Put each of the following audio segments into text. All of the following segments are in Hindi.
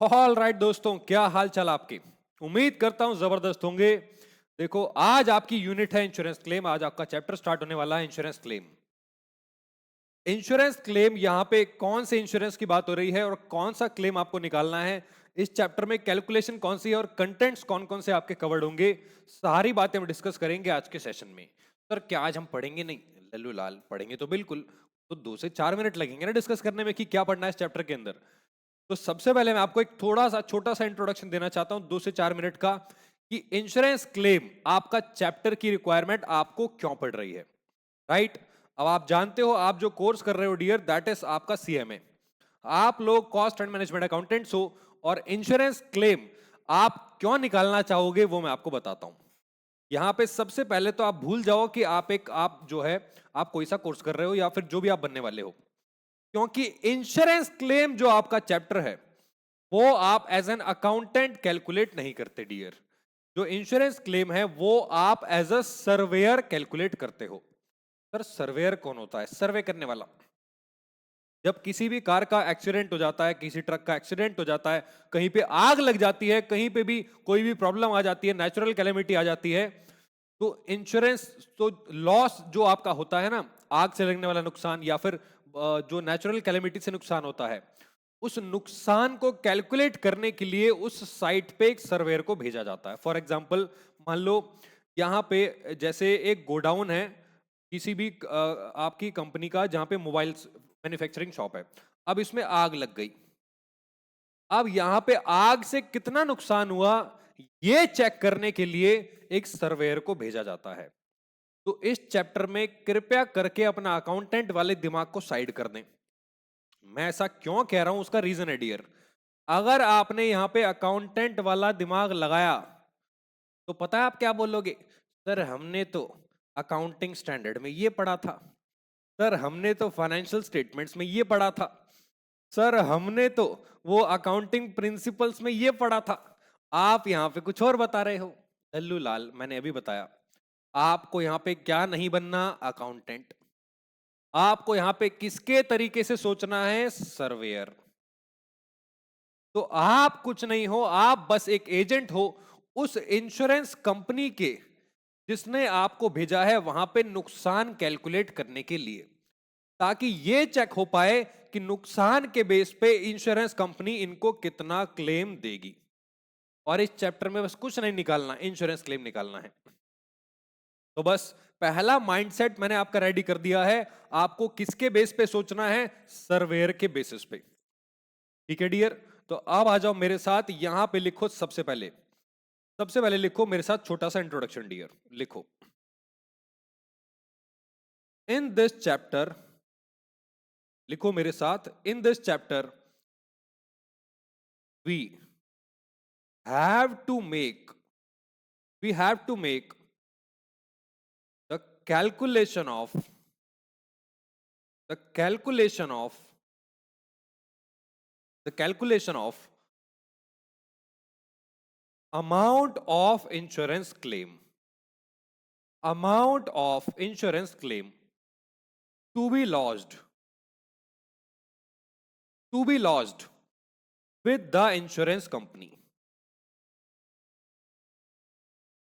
ऑल राइट दोस्तों, क्या हाल चाल आपके। उम्मीद करता हूं जबरदस्त होंगे। देखो, आज आपकी यूनिट है इंश्योरेंस क्लेम। आज आपका चैप्टर स्टार्ट होने वाला है इंश्योरेंस क्लेम। इंश्योरेंस क्लेम, यहां पे कौन से इंश्योरेंस की बात हो रही है और कौन सा क्लेम आपको निकालना है, इस चैप्टर में कैलकुलेशन कौन सी है और कंटेंट्स कौन कौन से आपके कवर्ड होंगे, सारी बातें हम डिस्कस करेंगे आज के सेशन में। सर, क्या आज हम पढ़ेंगे? नहीं लल्लू लाल, पढ़ेंगे तो बिल्कुल। तो 2 से 4 मिनट लगेंगे ना डिस्कस करने में कि क्या पढ़ना है इस चैप्टर के अंदर। तो सबसे पहले मैं आपको एक थोड़ा सा छोटा सा इंट्रोडक्शन देना चाहता हूं 2 से 4 मिनट का, कि इंश्योरेंस क्लेम आपका चैप्टर की रिक्वायरमेंट आपको क्यों पड़ रही है। राइट। अब आप जानते हो, आप जो कोर्स कर रहे हो डियर, दैट इज आपका सीएमए। आप लोग कॉस्ट एंड मैनेजमेंट अकाउंटेंट्स हो, और इंश्योरेंस क्लेम आप क्यों निकालना चाहोगे वो मैं आपको बताता हूं। यहां पे सबसे पहले तो आप भूल जाओ कि आप जो है, आप कोई सा कोर्स कर रहे हो या फिर जो भी आप बनने वाले हो। क्योंकि इंश्योरेंस क्लेम जो आपका चैप्टर है, वो आप एज एन अकाउंटेंट कैलकुलेट नहीं करते डियर। जो इंश्योरेंस क्लेम है वो आप एज अ सर्वेयर कैलकुलेट करते हो। सर, सर्वेयर कौन होता है? सर्वे करने वाला। जब किसी भी कार का एक्सीडेंट हो जाता है, किसी ट्रक का एक्सीडेंट हो जाता है, कहीं पे आग लग जाती है, कहीं पे भी कोई भी प्रॉब्लम आ जाती है, नेचुरल कैलेमिटी आ जाती है, तो इंश्योरेंस, तो लॉस जो आपका होता है ना, आग से लगने वाला नुकसान या फिर जो नेचुरल कैलेमिटी से नुकसान होता है, उस नुकसान को कैलकुलेट करने के लिए उस साइट पे एक सर्वेयर को भेजा जाता है। फॉर एग्जांपल, मान लो यहाँ पे जैसे एक गोडाउन है किसी भी आपकी कंपनी का, जहां पे मोबाइल मैन्युफैक्चरिंग शॉप है। अब इसमें आग लग गई। अब यहां पे आग से कितना नुकसान हुआ, ये चेक करने के लिए एक सर्वेयर को भेजा जाता है। तो इस चैप्टर में कृपया करके अपना अकाउंटेंट वाले दिमाग को साइड कर दें। मैं ऐसा क्यों कह रहा हूं, उसका रीजन है डियर। अगर आपने यहां पे अकाउंटेंट वाला दिमाग लगाया, तो पता है आप क्या बोलोगे? सर, हमने तो अकाउंटिंग स्टैंडर्ड में ये पढ़ा था। सर, हमने तो फाइनेंशियल स्टेटमेंट्स में ये पढ़ा था। सर, हमने तो वो अकाउंटिंग प्रिंसिपल्स में ये पढ़ा था। आप यहां पे कुछ और बता रहे हो। लल्लू लाल, मैंने अभी बताया आपको यहां पे क्या नहीं बनना, अकाउंटेंट। आपको यहां पे किसके तरीके से सोचना है, सर्वेयर। तो आप कुछ नहीं हो, आप बस एक एजेंट हो उस इंश्योरेंस कंपनी के, जिसने आपको भेजा है वहां पे नुकसान कैलकुलेट करने के लिए, ताकि ये चेक हो पाए कि नुकसान के बेस पे इंश्योरेंस कंपनी इनको कितना क्लेम देगी। और इस चैप्टर में बस कुछ नहीं निकालना, इंश्योरेंस क्लेम निकालना है। तो बस पहला माइंडसेट मैंने आपका रेडी कर दिया है। आपको किसके बेस पे सोचना है? सर्वेयर के बेसिस पे। ठीक है डियर। तो अब आ जाओ मेरे साथ, यहां पे लिखो सबसे पहले लिखो मेरे साथ छोटा सा इंट्रोडक्शन डियर। लिखो, इन दिस चैप्टर, लिखो मेरे साथ, in this chapter we have to make we have to make the calculation of the calculation of the calculation of amount of insurance claim, amount of insurance claim to be lodged, to be lodged with the insurance company,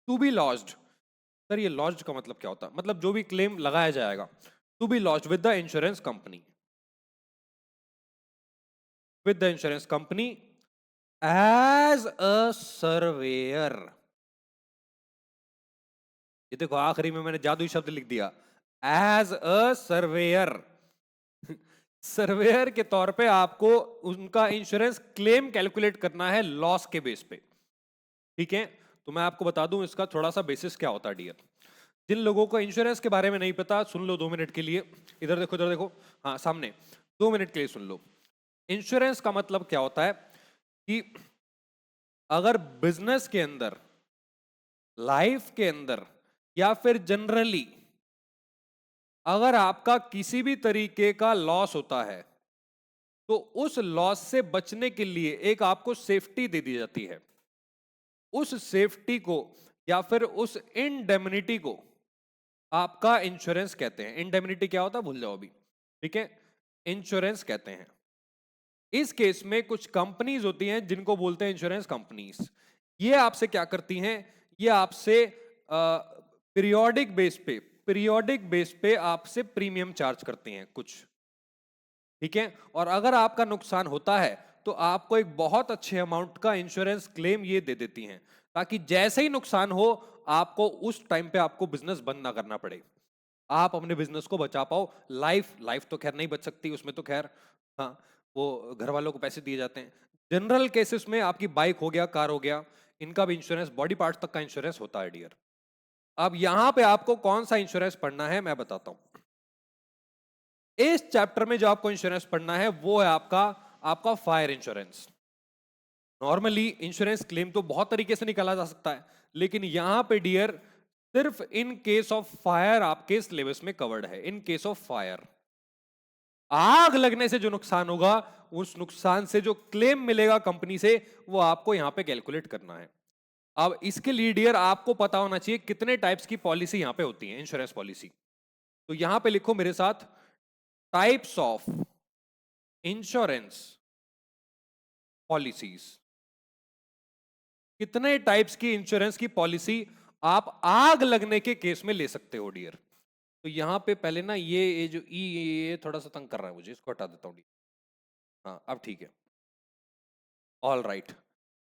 to be lodged। Sir, ये लॉज्ड का मतलब क्या होता है? मतलब जो भी क्लेम लगाया जाएगा, to be lodged with the insurance company, with the insurance company as a surveyor. ये देखो, आखिरी में मैंने जादुई शब्द लिख दिया, एज अ सर्वेयर। सर्वेयर के तौर पे आपको उनका इंश्योरेंस क्लेम कैलकुलेट करना है लॉस के बेस पे। ठीक है। तो मैं आपको बता दूं इसका थोड़ा सा बेसिस क्या होता है डियर। जिन लोगों को इंश्योरेंस के बारे में नहीं पता, सुन लो 2 मिनट के लिए। इधर देखो, इधर देखो, हाँ सामने। 2 मिनट के लिए सुन लो। इंश्योरेंस का मतलब क्या होता है कि अगर बिजनेस के अंदर, लाइफ के अंदर, या फिर जनरली अगर आपका किसी भी तरीके का लॉस होता है, तो उस लॉस से बचने के लिए एक आपको सेफ्टी दे दी जाती है। उस सेफ्टी को या फिर उस इंडेमनिटी को आपका इंश्योरेंस कहते हैं। इंडेमनिटी क्या होता है भूल जाओ अभी। ठीक है। इंश्योरेंस कहते हैं। इस केस में कुछ कंपनीज होती हैं जिनको बोलते हैं इंश्योरेंस कंपनीज। ये आपसे क्या करती हैं, ये आपसे पीरियोडिक बेस पे आपसे प्रीमियम चार्ज करती हैं कुछ, ठीक है। और अगर आपका नुकसान होता है तो आपको एक बहुत अच्छे अमाउंट का इंश्योरेंस क्लेम ये दे देती हैं, ताकि जैसे ही नुकसान हो आपको उस टाइम पे आपको बिजनेस बंद ना करना पड़े, आप अपने बिजनेस को बचा पाओ। लाइफ लाइफ तो खैर नहीं बच सकती उसमें, तो खैर हाँ, वो घर वालों को पैसे दिए जाते हैं। जनरल केसेस में आपकी बाइक हो गया, कार हो गया, इनका भी इंश्योरेंस, बॉडी पार्ट तक का इंश्योरेंस होता है डियर। अब यहां पे आपको कौन सा इंश्योरेंस पढ़ना है मैं बताता हूं। इस चैप्टर में जो आपको इंश्योरेंस पढ़ना है वो है आपका आपका fire insurance. Normally insurance claim तो बहुत तरीके से निकाला जा सकता है, लेकिन यहां पे डियर सिर्फ इन केस ऑफ फायर आपके सिलेबस में कवर्ड है। इन केस ऑफ फायर, आग लगने से जो नुकसान होगा, उस नुकसान से जो क्लेम मिलेगा कंपनी से, वो आपको यहां पे कैलकुलेट करना है। अब इसके लिए डियर आपको पता होना चाहिए कितने टाइप्स की पॉलिसी यहां पे होती है, इंश्योरेंस पॉलिसी। तो यहां पे लिखो मेरे साथ, टाइप्स ऑफ इंश्योरेंस पॉलिसीज। कितने टाइप्स की इंश्योरेंस की पॉलिसी आप आग लगने के केस में ले सकते हो डियर। तो यहां पे पहले ना ये जो ये थोड़ा सा तंग कर रहा है मुझे, इसको हटा देता हूं डियर। हाँ अब ठीक है, ऑल राइट।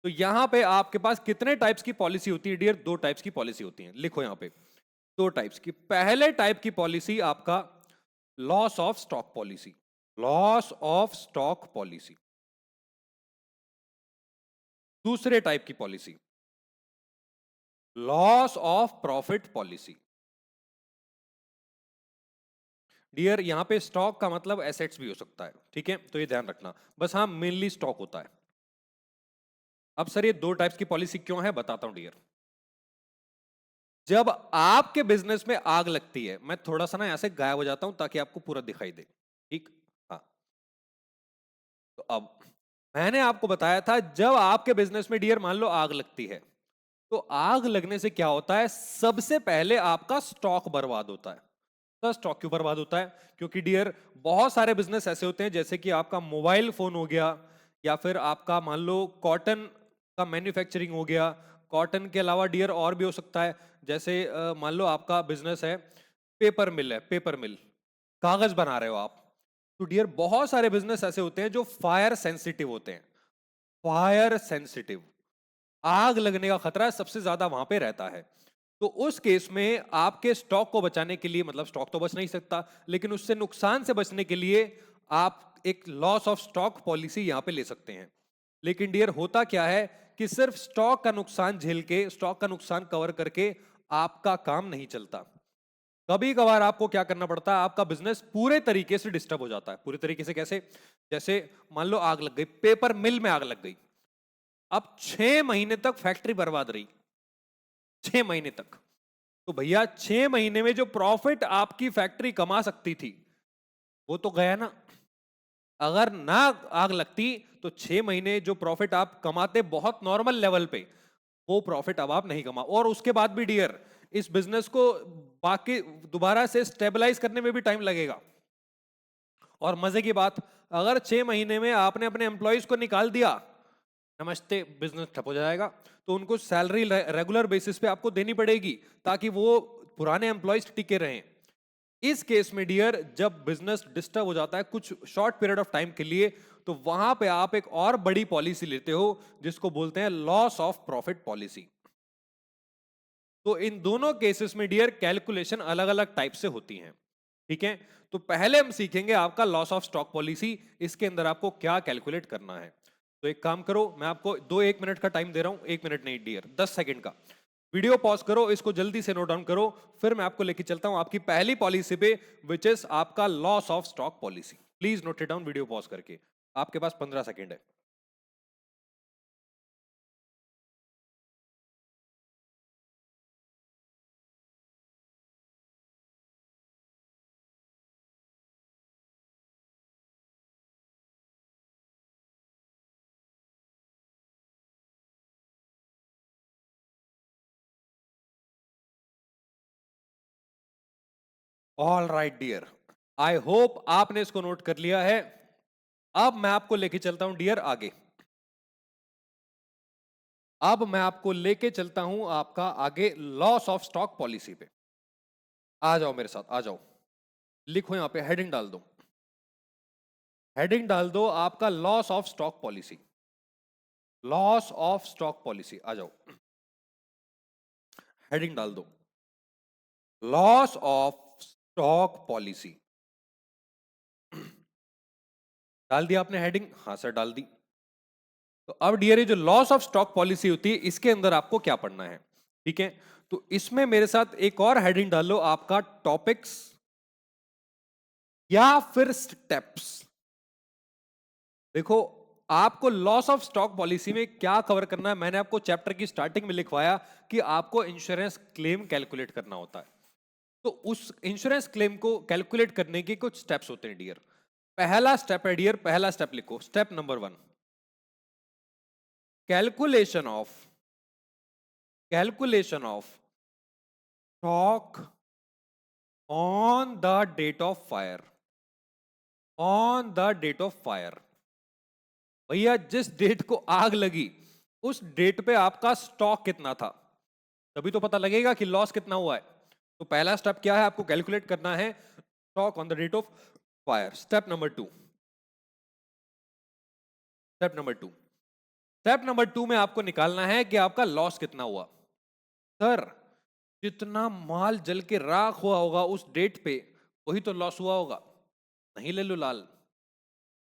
तो यहां पे आपके पास कितने टाइप्स की पॉलिसी होती है डियर, दो टाइप्स की पॉलिसी होती है। लिखो यहां पे दो टाइप्स की। पहले टाइप की पॉलिसी आपका loss of stock policy, loss of stock policy. दूसरे टाइप की policy loss of profit policy. Dear यहां पे स्टॉक का मतलब एसेट्स भी हो सकता है, ठीक है, तो ये ध्यान रखना। बस हाँ, मेनली स्टॉक होता है। अब सर ये दो टाइप्स की पॉलिसी क्यों है बताता हूं डियर। जब आपके बिजनेस में आग लगती है, मैं थोड़ा सा ना यहां से गायब हो जाता हूं ताकि आपको पूरा दिखाई दे, ठीक। हाँ, तो अब मैंने आपको बताया था जब आपके बिजनेस में डियर मान लो आग लगती है, तो आग लगने से क्या होता है, सबसे पहले आपका स्टॉक बर्बाद होता है। तो स्टॉक क्यों बर्बाद होता है, क्योंकि डियर बहुत सारे बिजनेस ऐसे होते हैं, जैसे कि आपका मोबाइल फोन हो गया, या फिर आपका मान लो कॉटन का मैन्युफैक्चरिंग हो गया। कॉटन के अलावा डियर और भी हो सकता है, जैसे मान लो आपका बिजनेस है, पेपर मिल है, पेपर मिल, कागज बना रहे हो आप। तो डियर बहुत सारे बिजनेस ऐसे होते हैं जो फायर सेंसिटिव होते हैं। फायर सेंसिटिव, आग लगने का खतरा सबसे ज्यादा वहां पे रहता है। तो उस केस में आपके स्टॉक को बचाने के लिए, मतलब स्टॉक तो बच नहीं सकता, लेकिन उससे नुकसान से बचने के लिए आप एक लॉस ऑफ स्टॉक पॉलिसी यहां पे ले सकते हैं। लेकिन डियर होता क्या है कि सिर्फ स्टॉक का नुकसान झेल के, स्टॉक का नुकसान कवर करके आपका काम नहीं चलता। कभी कभार आपको क्या करना पड़ता है, आपका बिजनेस पूरे तरीके से डिस्टर्ब हो जाता है। पूरे तरीके से कैसे, जैसे मान लो आग लग गई, पेपर मिल में आग लग गई। अब 6 महीने तक फैक्ट्री बर्बाद रही, 6 महीने तक। तो भैया 6 महीने में जो प्रॉफिट आपकी फैक्ट्री कमा सकती थी वो तो गया ना। अगर ना आग लगती तो 6 महीने जो प्रॉफिट आप कमाते बहुत नॉर्मल लेवल पे, वो प्रॉफिट अब आप नहीं कमा। और उसके बाद भी डियर इस बिजनेस को बाकी दोबारा से स्टेबलाइज करने में भी टाइम लगेगा। और मजे की बात, अगर 6 महीने में आपने अपने एम्प्लॉयज को निकाल दिया, नमस्ते, बिजनेस ठप हो जाएगा। तो उनको सैलरी रेगुलर बेसिस पे आपको देनी पड़ेगी, ताकि वो पुराने एम्प्लॉयज टिके रहें। इस केस में डियर जब बिजनेस डिस्टर्ब हो जाता है कुछ शॉर्ट पीरियड ऑफ टाइम के लिए, तो वहां पे आप एक और बड़ी पॉलिसी लेते हो जिसको बोलते हैं लॉस ऑफ प्रॉफिट पॉलिसी। तो इन दोनों केसेस में डियर कैलकुलेशन अलग अलग टाइप से होती हैं, ठीक है। तो पहले हम सीखेंगे आपका लॉस ऑफ स्टॉक पॉलिसी, इसके अंदर आपको क्या कैलकुलेट करना है। तो एक काम करो, मैं आपको 1 मिनट का टाइम दे रहा हूं, 1 मिनट नहीं डियर, 10 सेकंड का। वीडियो पॉज करो, इसको जल्दी से नोट डाउन करो, फिर मैं आपको लेके चलता हूं आपकी पहली पॉलिसी पे, विच इज आपका loss of stock policy. Please note it down video pause करके, आपके पास 15 सेकंड है। All right dear, I hope आपने इसको नोट कर लिया है। अब मैं आपको लेके चलता हूं डियर आगे। अब मैं आपको लेके चलता हूं आपका आगे लॉस ऑफ स्टॉक पॉलिसी पे। आ जाओ मेरे साथ, आ जाओ। लिखो यहां पे, हेडिंग डाल दो। हेडिंग डाल दो आपका loss of stock policy. Loss of stock policy, आ जाओ। हेडिंग डाल दो, लॉस ऑफ स्टॉक पॉलिसी। डाल दिया आपने हेडिंग? हाँ सर, डाल दी। तो अब डियर, ये जो लॉस ऑफ स्टॉक पॉलिसी होती है, इसके अंदर आपको क्या पढ़ना है? ठीक है, तो इसमें मेरे साथ एक और हेडिंग डालो आपका, टॉपिक्स या फिर स्टेप्स। देखो, आपको लॉस ऑफ स्टॉक पॉलिसी में क्या कवर करना है, मैंने आपको चैप्टर की स्टार्टिंग में लिखवाया कि आपको इंश्योरेंस क्लेम कैलकुलेट करना होता है। तो उस इंश्योरेंस क्लेम को कैलकुलेट करने के कुछ स्टेप्स होते हैं डियर। पहला स्टेप है डियर, पहला स्टेप लिखो, step number 1, calculation of stock on the date of fire. On the date of fire, भैया जिस डेट को आग लगी उस डेट पे आपका स्टॉक कितना था, तभी तो पता लगेगा कि लॉस कितना हुआ है। तो पहला स्टेप क्या है, आपको कैलकुलेट करना है stock on the date of fire. Step number 2, step number 2, step number 2 में आपको निकालना है कि आपका लॉस कितना हुआ। सर, जितना माल जल के राख हुआ होगा उस डेट पे, वही तो लॉस हुआ होगा। नहीं ले लो लाल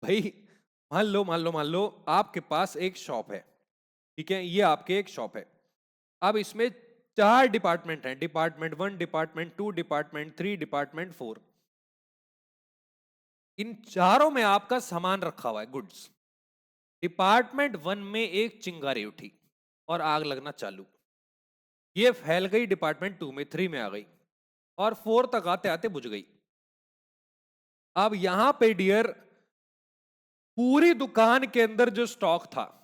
भाई, मान लो आपके पास एक शॉप है। ठीक है, ये आपके एक शॉप है। अब इसमें 4 डिपार्टमेंट हैं, डिपार्टमेंट 1, डिपार्टमेंट 2, डिपार्टमेंट 3, डिपार्टमेंट 4। इन चारों में आपका सामान रखा हुआ है, गुड्स। डिपार्टमेंट 1 में एक चिंगारी उठी और आग लगना चालू। ये फैल गई डिपार्टमेंट 2 में, 3 में आ गई और 4 तक आते आते बुझ गई। अब यहां पे डियर, पूरी दुकान के अंदर जो स्टॉक था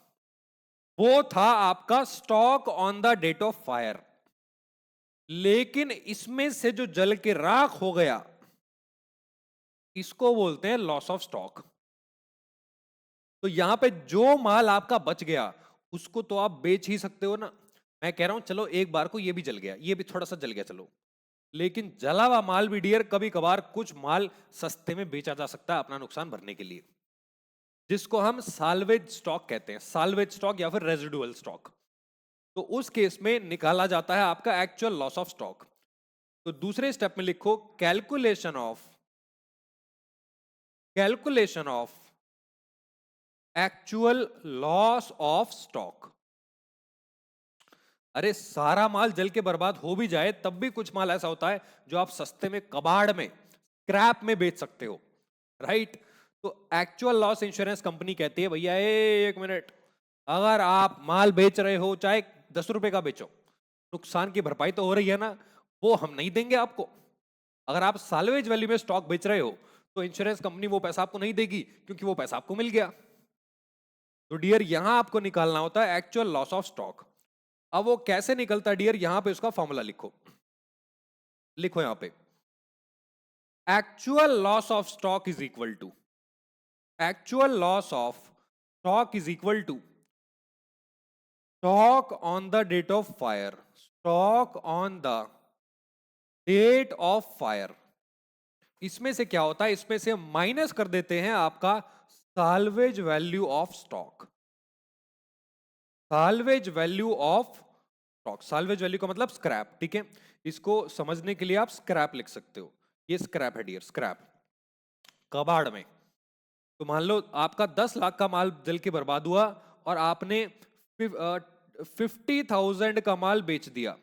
वो था आपका stock on the date of fire. लेकिन इसमें से जो जल के राख हो गया, इसको बोलते हैं लॉस ऑफ स्टॉक। तो यहां पे जो माल आपका बच गया उसको तो आप बेच ही सकते हो ना। मैं कह रहा हूं चलो एक बार को ये भी जल गया, ये भी थोड़ा सा जल गया, चलो। लेकिन जला हुआ माल भी डियर, कभी कभार कुछ माल सस्ते में बेचा जा सकता है अपना नुकसान भरने के लिए, जिसको हम साल्वेज स्टॉक कहते हैं, साल्वेज स्टॉक या फिर रेजिडुअल स्टॉक। तो उस केस में निकाला जाता है आपका एक्चुअल लॉस ऑफ स्टॉक। तो दूसरे स्टेप में लिखो, calculation of actual loss of stock. अरे सारा माल जल के बर्बाद हो भी जाए तब भी कुछ माल ऐसा होता है जो आप सस्ते में कबाड़ में स्क्रैप में बेच सकते हो, राइट? तो एक्चुअल लॉस इंश्योरेंस कंपनी कहती है भैया एक मिनट, अगर आप माल बेच रहे हो चाहे 10 रुपए का बेचो, नुकसान की भरपाई तो हो रही है ना, वो हम नहीं देंगे आपको। अगर आप साल्वेज वैल्यू में स्टॉक बेच रहे हो तो इंश्योरेंस कंपनी वो पैसा आपको नहीं देगी, क्योंकि वो पैसा आपको मिल गया। तो डियर, यहां आपको निकालना होता है एक्चुअल लॉस ऑफ स्टॉक। अब वो कैसे निकलता है डियर, यहां पे उसका फॉर्मूला लिखो। लिखो यहां पे, actual loss of stock is equal to, actual loss of stock is equal to stock on the date of fire, stock on the date of fire. इसमें से क्या होता है, इसमें से माइनस कर देते हैं आपका salvage value of stock. Salvage value of stock, salvage value का मतलब स्क्रैप। ठीक है, इसको समझने के लिए आप स्क्रैप लिख सकते हो। ये स्क्रैप है डियर, स्क्रैप, कबाड़ में। तो मान लो आपका 10 लाख का माल जल के बर्बाद हुआ और आपने 50,000 का माल बेच दिया,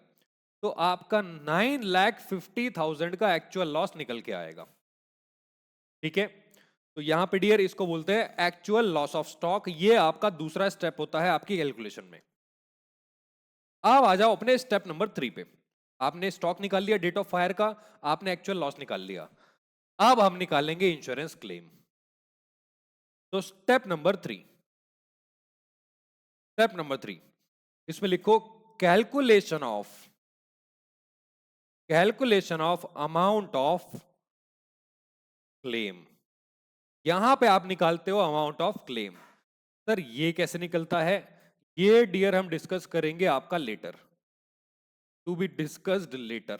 तो आपका 9,50,000 का एक्चुअल लॉस निकल के आएगा। ठीक है, तो यहां पे डियर इसको बोलते हैं एक्चुअल लॉस ऑफ स्टॉक। ये आपका दूसरा स्टेप होता है आपकी कैलकुलेशन में। अब आ जाओ अपने स्टेप नंबर 3 पे। आपने स्टॉक निकाल लिया डेट ऑफ फायर का, आपने एक्चुअल लॉस निकाल लिया। अब हम निकालेंगे इंश्योरेंस क्लेम। तो स्टेप नंबर 3, इसमें लिखो calculation of amount of claim. यहां पे आप निकालते हो अमाउंट ऑफ क्लेम। सर ये कैसे निकलता है, ये डियर हम डिस्कस करेंगे आपका later, to be discussed later,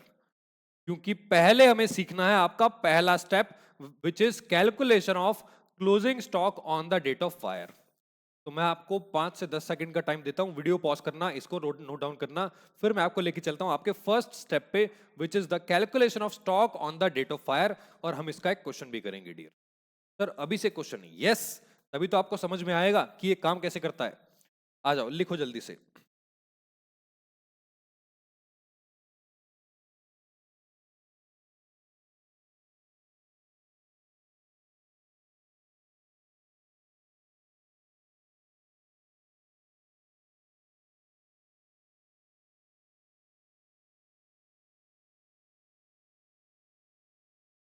क्योंकि पहले हमें सीखना है आपका पहला step, which is calculation of closing stock on the date of fire. तो मैं आपको 5 से 10 सेकंड का टाइम देता हूं, वीडियो पॉज करना, इसको नोट डाउन करना, फिर मैं आपको लेके चलता हूं आपके फर्स्ट स्टेप पे, which is the calculation of stock on the date of fire, और हम इसका एक क्वेश्चन भी करेंगे डियर। सर अभी से क्वेश्चन, यस, तभी तो आपको समझ में आएगा कि ये काम कैसे करता है। आ जाओ लिखो जल्दी से।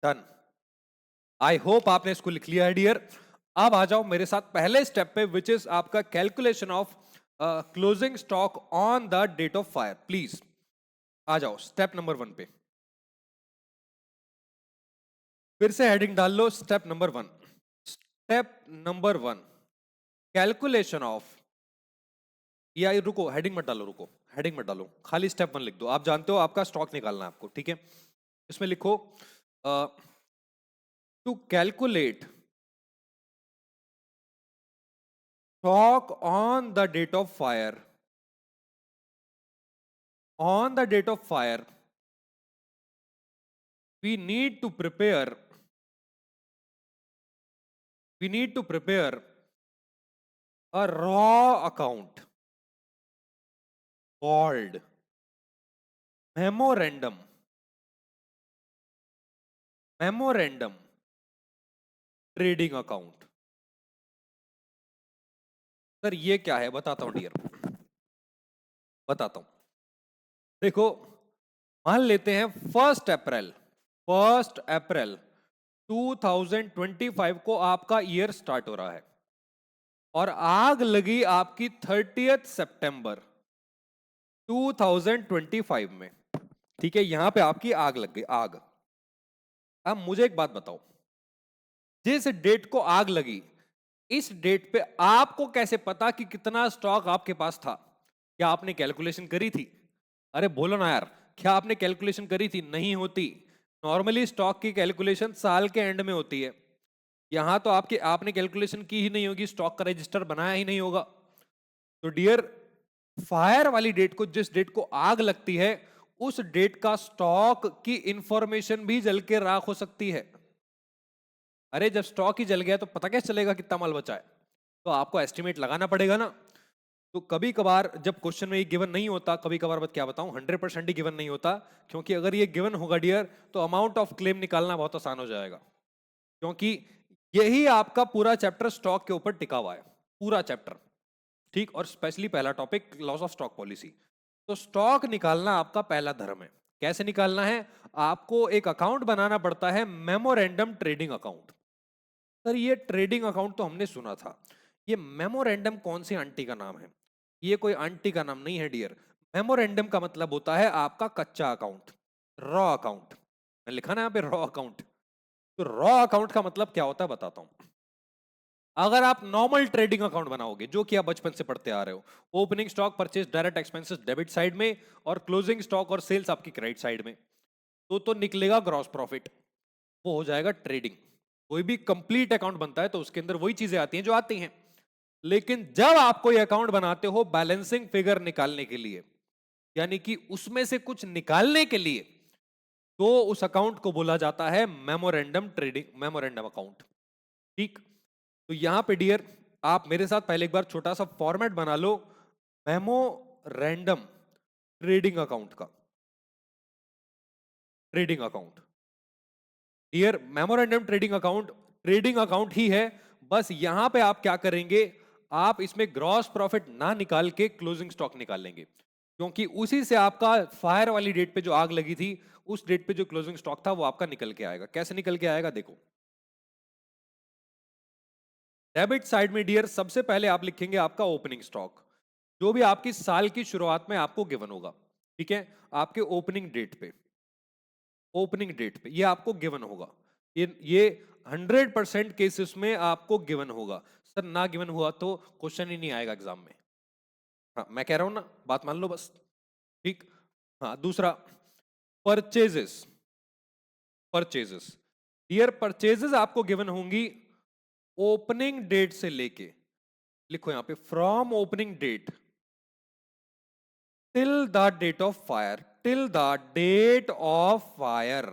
डन, आई होप आपने इसको लिख लिया है डियर। अब आ जाओ मेरे साथ पहले स्टेप पे, विच इज आपका calculation of closing stock on the date of fire. Please आ जाओ स्टेप नंबर 1 पे, फिर से हेडिंग डाल लो, step number 1। Step number 1, calculation of, या रुको हेडिंग मत डालो, रुको हेडिंग मत डालो, खाली स्टेप 1 लिख दो। आप जानते हो आपका स्टॉक निकालना है आपको, ठीक है। इसमें लिखो to calculate stock on the date of fire, on the date of fire we need to prepare a raw account called memorandum trading account। Sir ये क्या है, बताता हूं डियर, बताता हूं। देखो मान लेते हैं 1 अप्रैल 2025 को आपका ईयर स्टार्ट हो रहा है, और आग लगी आपकी 30 सितंबर 2025 में, ठीक है। यहां पे आपकी आग लग गई, आग। अब मुझे एक बात बताओ, जिस डेट को आग लगी, इस डेट पे आपको कैसे पता कि कितना स्टॉक आपके पास था? क्या आपने कैलकुलेशन करी थी? अरे बोलो ना यार, क्या आपने कैलकुलेशन करी थी? नहीं होती। नॉर्मली स्टॉक की कैलकुलेशन साल के एंड में होती है। यहां तो आपने कैलकुलेशन की ही नहीं होगी, स्टॉक का रजिस्टर बनाया ही नहीं होगा। तो डियर, फायर वाली डेट को, जिस डेट को आग लगती है, उस डेट का स्टॉक की इंफॉर्मेशन भी जल के राख हो सकती है। अरे जब स्टॉक ही जल गया तो पता कैसे चलेगा कितना माल बचा है? तो आपको एस्टिमेट लगाना पड़ेगा ना। तो कभी कभार जब क्वेश्चन में ये गिवन नहीं होता, कभी कभार क्या बताऊं, 100% ही गिवन नहीं होता, क्योंकि अगर ये गिवन होगा डियर, तो अमाउंट ऑफ क्लेम निकालना बहुत आसान हो जाएगा, क्योंकि यही आपका पूरा चैप्टर स्टॉक के ऊपर टिका हुआ है, पूरा चैप्टर, ठीक। और स्पेशली पहला topic loss of stock policy. तो स्टॉक निकालना आपका पहला धर्म है। कैसे निकालना है? आपको एक अकाउंट बनाना पड़ता है, मेमोरेंडम ट्रेडिंग अकाउंट। सर ये ट्रेडिंग अकाउंट तो हमने सुना था, ये मेमोरेंडम कौन सी आंटी का नाम है? ये कोई आंटी का नाम नहीं है डियर। मेमोरेंडम का मतलब होता है आपका कच्चा अकाउंट, रॉ अकाउंट। मैं लिखा ना यहाँ पे रॉ अकाउंट। तो रॉ अकाउंट का मतलब क्या होता है बताता हूं। अगर आप नॉर्मल ट्रेडिंग अकाउंट बनाओगे, जो कि आप बचपन से पढ़ते आ रहे हो, opening stock, purchase, direct expenses debit side में, और क्लोजिंग स्टॉक और सेल्स आपकी क्रेडिट साइड में, तो निकलेगा ग्रॉस प्रॉफिट, वो हो जाएगा ट्रेडिंग। कोई भी कंप्लीट अकाउंट बनता है तो उसके अंदर वही चीजें आती हैं जो आती हैं। लेकिन जब आपको ये अकाउंट बनाते हो बैलेंसिंग फिगर निकालने के लिए, यानी कि उसमें से कुछ निकालने के लिए, तो उस अकाउंट को बोला जाता है मेमोरेंडम अकाउंट, ठीक। तो यहां पे डियर आप मेरे साथ पहले एक बार छोटा सा फॉर्मेट बना लो मेमोरेंडम ट्रेडिंग अकाउंट का। Trading account dear, memorandum trading account ही है। बस यहां पे आप क्या करेंगे, आप इसमें ग्रॉस प्रॉफिट ना निकाल के क्लोजिंग स्टॉक निकाल लेंगे, क्योंकि उसी से आपका फायर वाली डेट पे जो आग लगी थी, उस डेट पे जो क्लोजिंग स्टॉक था वो आपका निकल के आएगा। कैसे निकल के आएगा देखो। डेबिट साइड में डियर सबसे पहले आप लिखेंगे आपका ओपनिंग स्टॉक, जो भी आपकी साल की शुरुआत में आपको गिवन होगा, ठीक है। आपके ओपनिंग डेट पे ये आपको गिवन होगा। ये 100% केसेस में आपको गिवन होगा। सर ना गिवन हुआ तो क्वेश्चन ही नहीं आएगा एग्जाम में। हाँ मैं कह रहा हूं ना, बात मान लो बस। ठीक। हाँ दूसरा, परचेजेस। परचेजेस, डियर परचेजेस आपको गिवन होंगी ओपनिंग डेट से लेके, लिखो यहां पे from opening date till the date of fire, till the date of fire.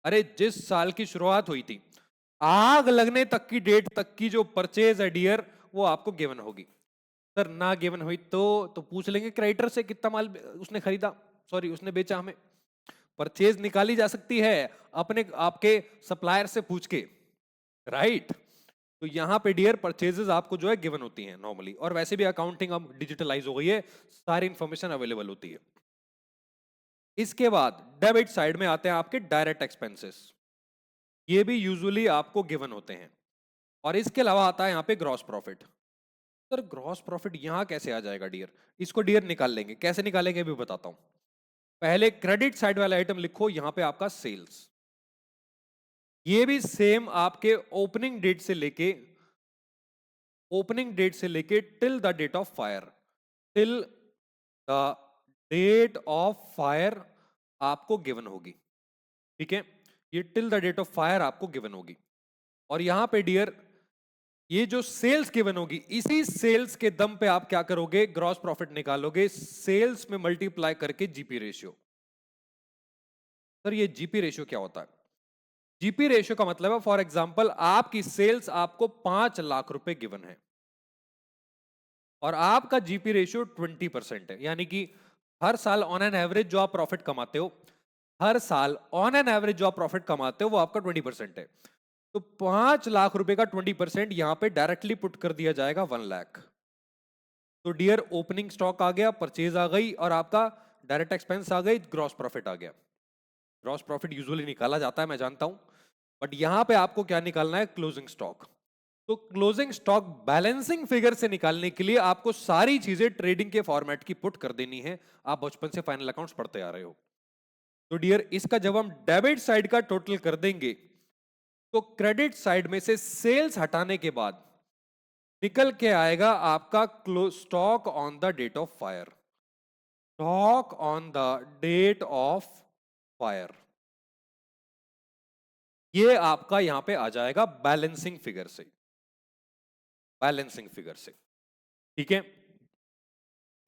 अरे जिस साल की शुरुआत हुई थी, आग लगने तक की डेट तक की जो परचेज है डियर, वो आपको गिवन होगी। सर ना गिवन हुई तो पूछ लेंगे क्रेडिटर से कितना माल उसने खरीदा, सॉरी उसने बेचा हमें। परचेज निकाली जा सकती है अपने आपके सप्लायर से पूछ के, राइट। तो यहां पे डियर परचेजेस आपको जो है गिवन होती हैं नॉर्मली, और वैसे भी अकाउंटिंग अब डिजिटलाइज हो गई है, सारी इंफॉर्मेशन अवेलेबल होती है। इसके बाद डेबिट साइड में आते हैं आपके डायरेक्ट एक्सपेंसेस, ये भी यूजुअली आपको गिवन होते हैं। और इसके अलावा आता है यहाँ पे gross profit. Sir gross profit यहां कैसे आ जाएगा डियर, इसको डियर निकाल लेंगे, कैसे निकालेंगे भी बताता हूं। पहले क्रेडिट साइड वाला आइटम लिखो, यहां पे आपका सेल्स, ये भी सेम आपके ओपनिंग डेट से लेके till the date of fire, till the date of fire आपको गिवन होगी। ठीक है, ये till the date of fire आपको गिवन होगी। और यहां पे डियर ये जो सेल्स गिवन होगी, इसी सेल्स के दम पे आप क्या करोगे, ग्रॉस प्रॉफिट निकालोगे सेल्स में मल्टीप्लाई करके जीपी रेशियो। सर ये जीपी रेशियो क्या होता है? जीपी रेशियो का मतलब है, फॉर एग्जांपल आपकी सेल्स आपको 5 लाख रुपए गिवन है और आपका जीपी रेशियो 20% है, यानी कि हर साल ऑन एन एवरेज जो आप प्रॉफिट कमाते हो, हर साल ऑन एन एवरेज जो आप प्रॉफिट कमाते हो वो आपका 20% है। तो 5 लाख रुपए का 20% यहां पे डायरेक्टली पुट कर दिया जाएगा 1 लाख। तो डियर ओपनिंग स्टॉक आ गया, परचेज आ गई, और आपका डायरेक्ट एक्सपेंस आ गई, ग्रॉस प्रॉफिट आ गया। ग्रॉस प्रॉफिट यूजुअली निकाला जाता है मैं जानता हूं, बट यहां पे आपको क्या निकालना है, क्लोजिंग स्टॉक। तो क्लोजिंग स्टॉक बैलेंसिंग फिगर से निकालने के लिए आपको सारी चीजें ट्रेडिंग के फॉर्मेट की पुट कर देनी है। आप बचपन से फाइनल अकाउंट्स पढ़ते आ रहे हो। तो डियर इसका जब हम डेबिट साइड का टोटल कर देंगे, तो क्रेडिट साइड में से सेल्स हटाने के बाद निकल के आएगा आपका stock on the date of fire, stock on the date of fire. ये आपका यहां पे आ जाएगा बैलेंसिंग फिगर से, बैलेंसिंग फिगर से। ठीक है,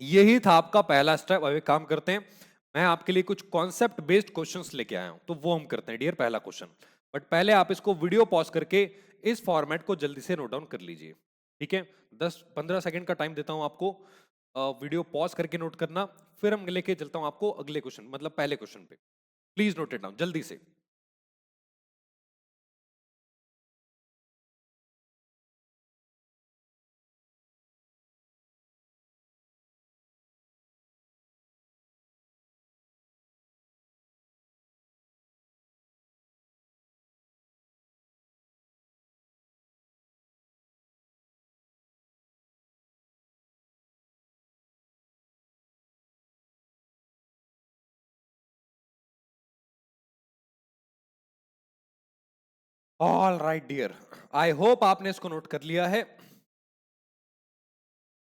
यही था आपका पहला स्टेप। अभी काम करते हैं, मैं आपके लिए कुछ कॉन्सेप्ट बेस्ड क्वेश्चंस लेके आया हूं, तो वो हम करते हैं डियर पहला क्वेश्चन। बट पहले आप इसको वीडियो पॉज करके इस फॉर्मेट को जल्दी से नोट डाउन कर लीजिए। ठीक है, 10-15 सेकंड का टाइम देता हूं आपको, वीडियो पॉज करके नोट करना, फिर हम लेके चलता हूं आपको अगले क्वेश्चन, मतलब पहले क्वेश्चन पे। प्लीज नोट इट डाउन जल्दी से। All right dear, I hope आपने इसको नोट कर लिया है।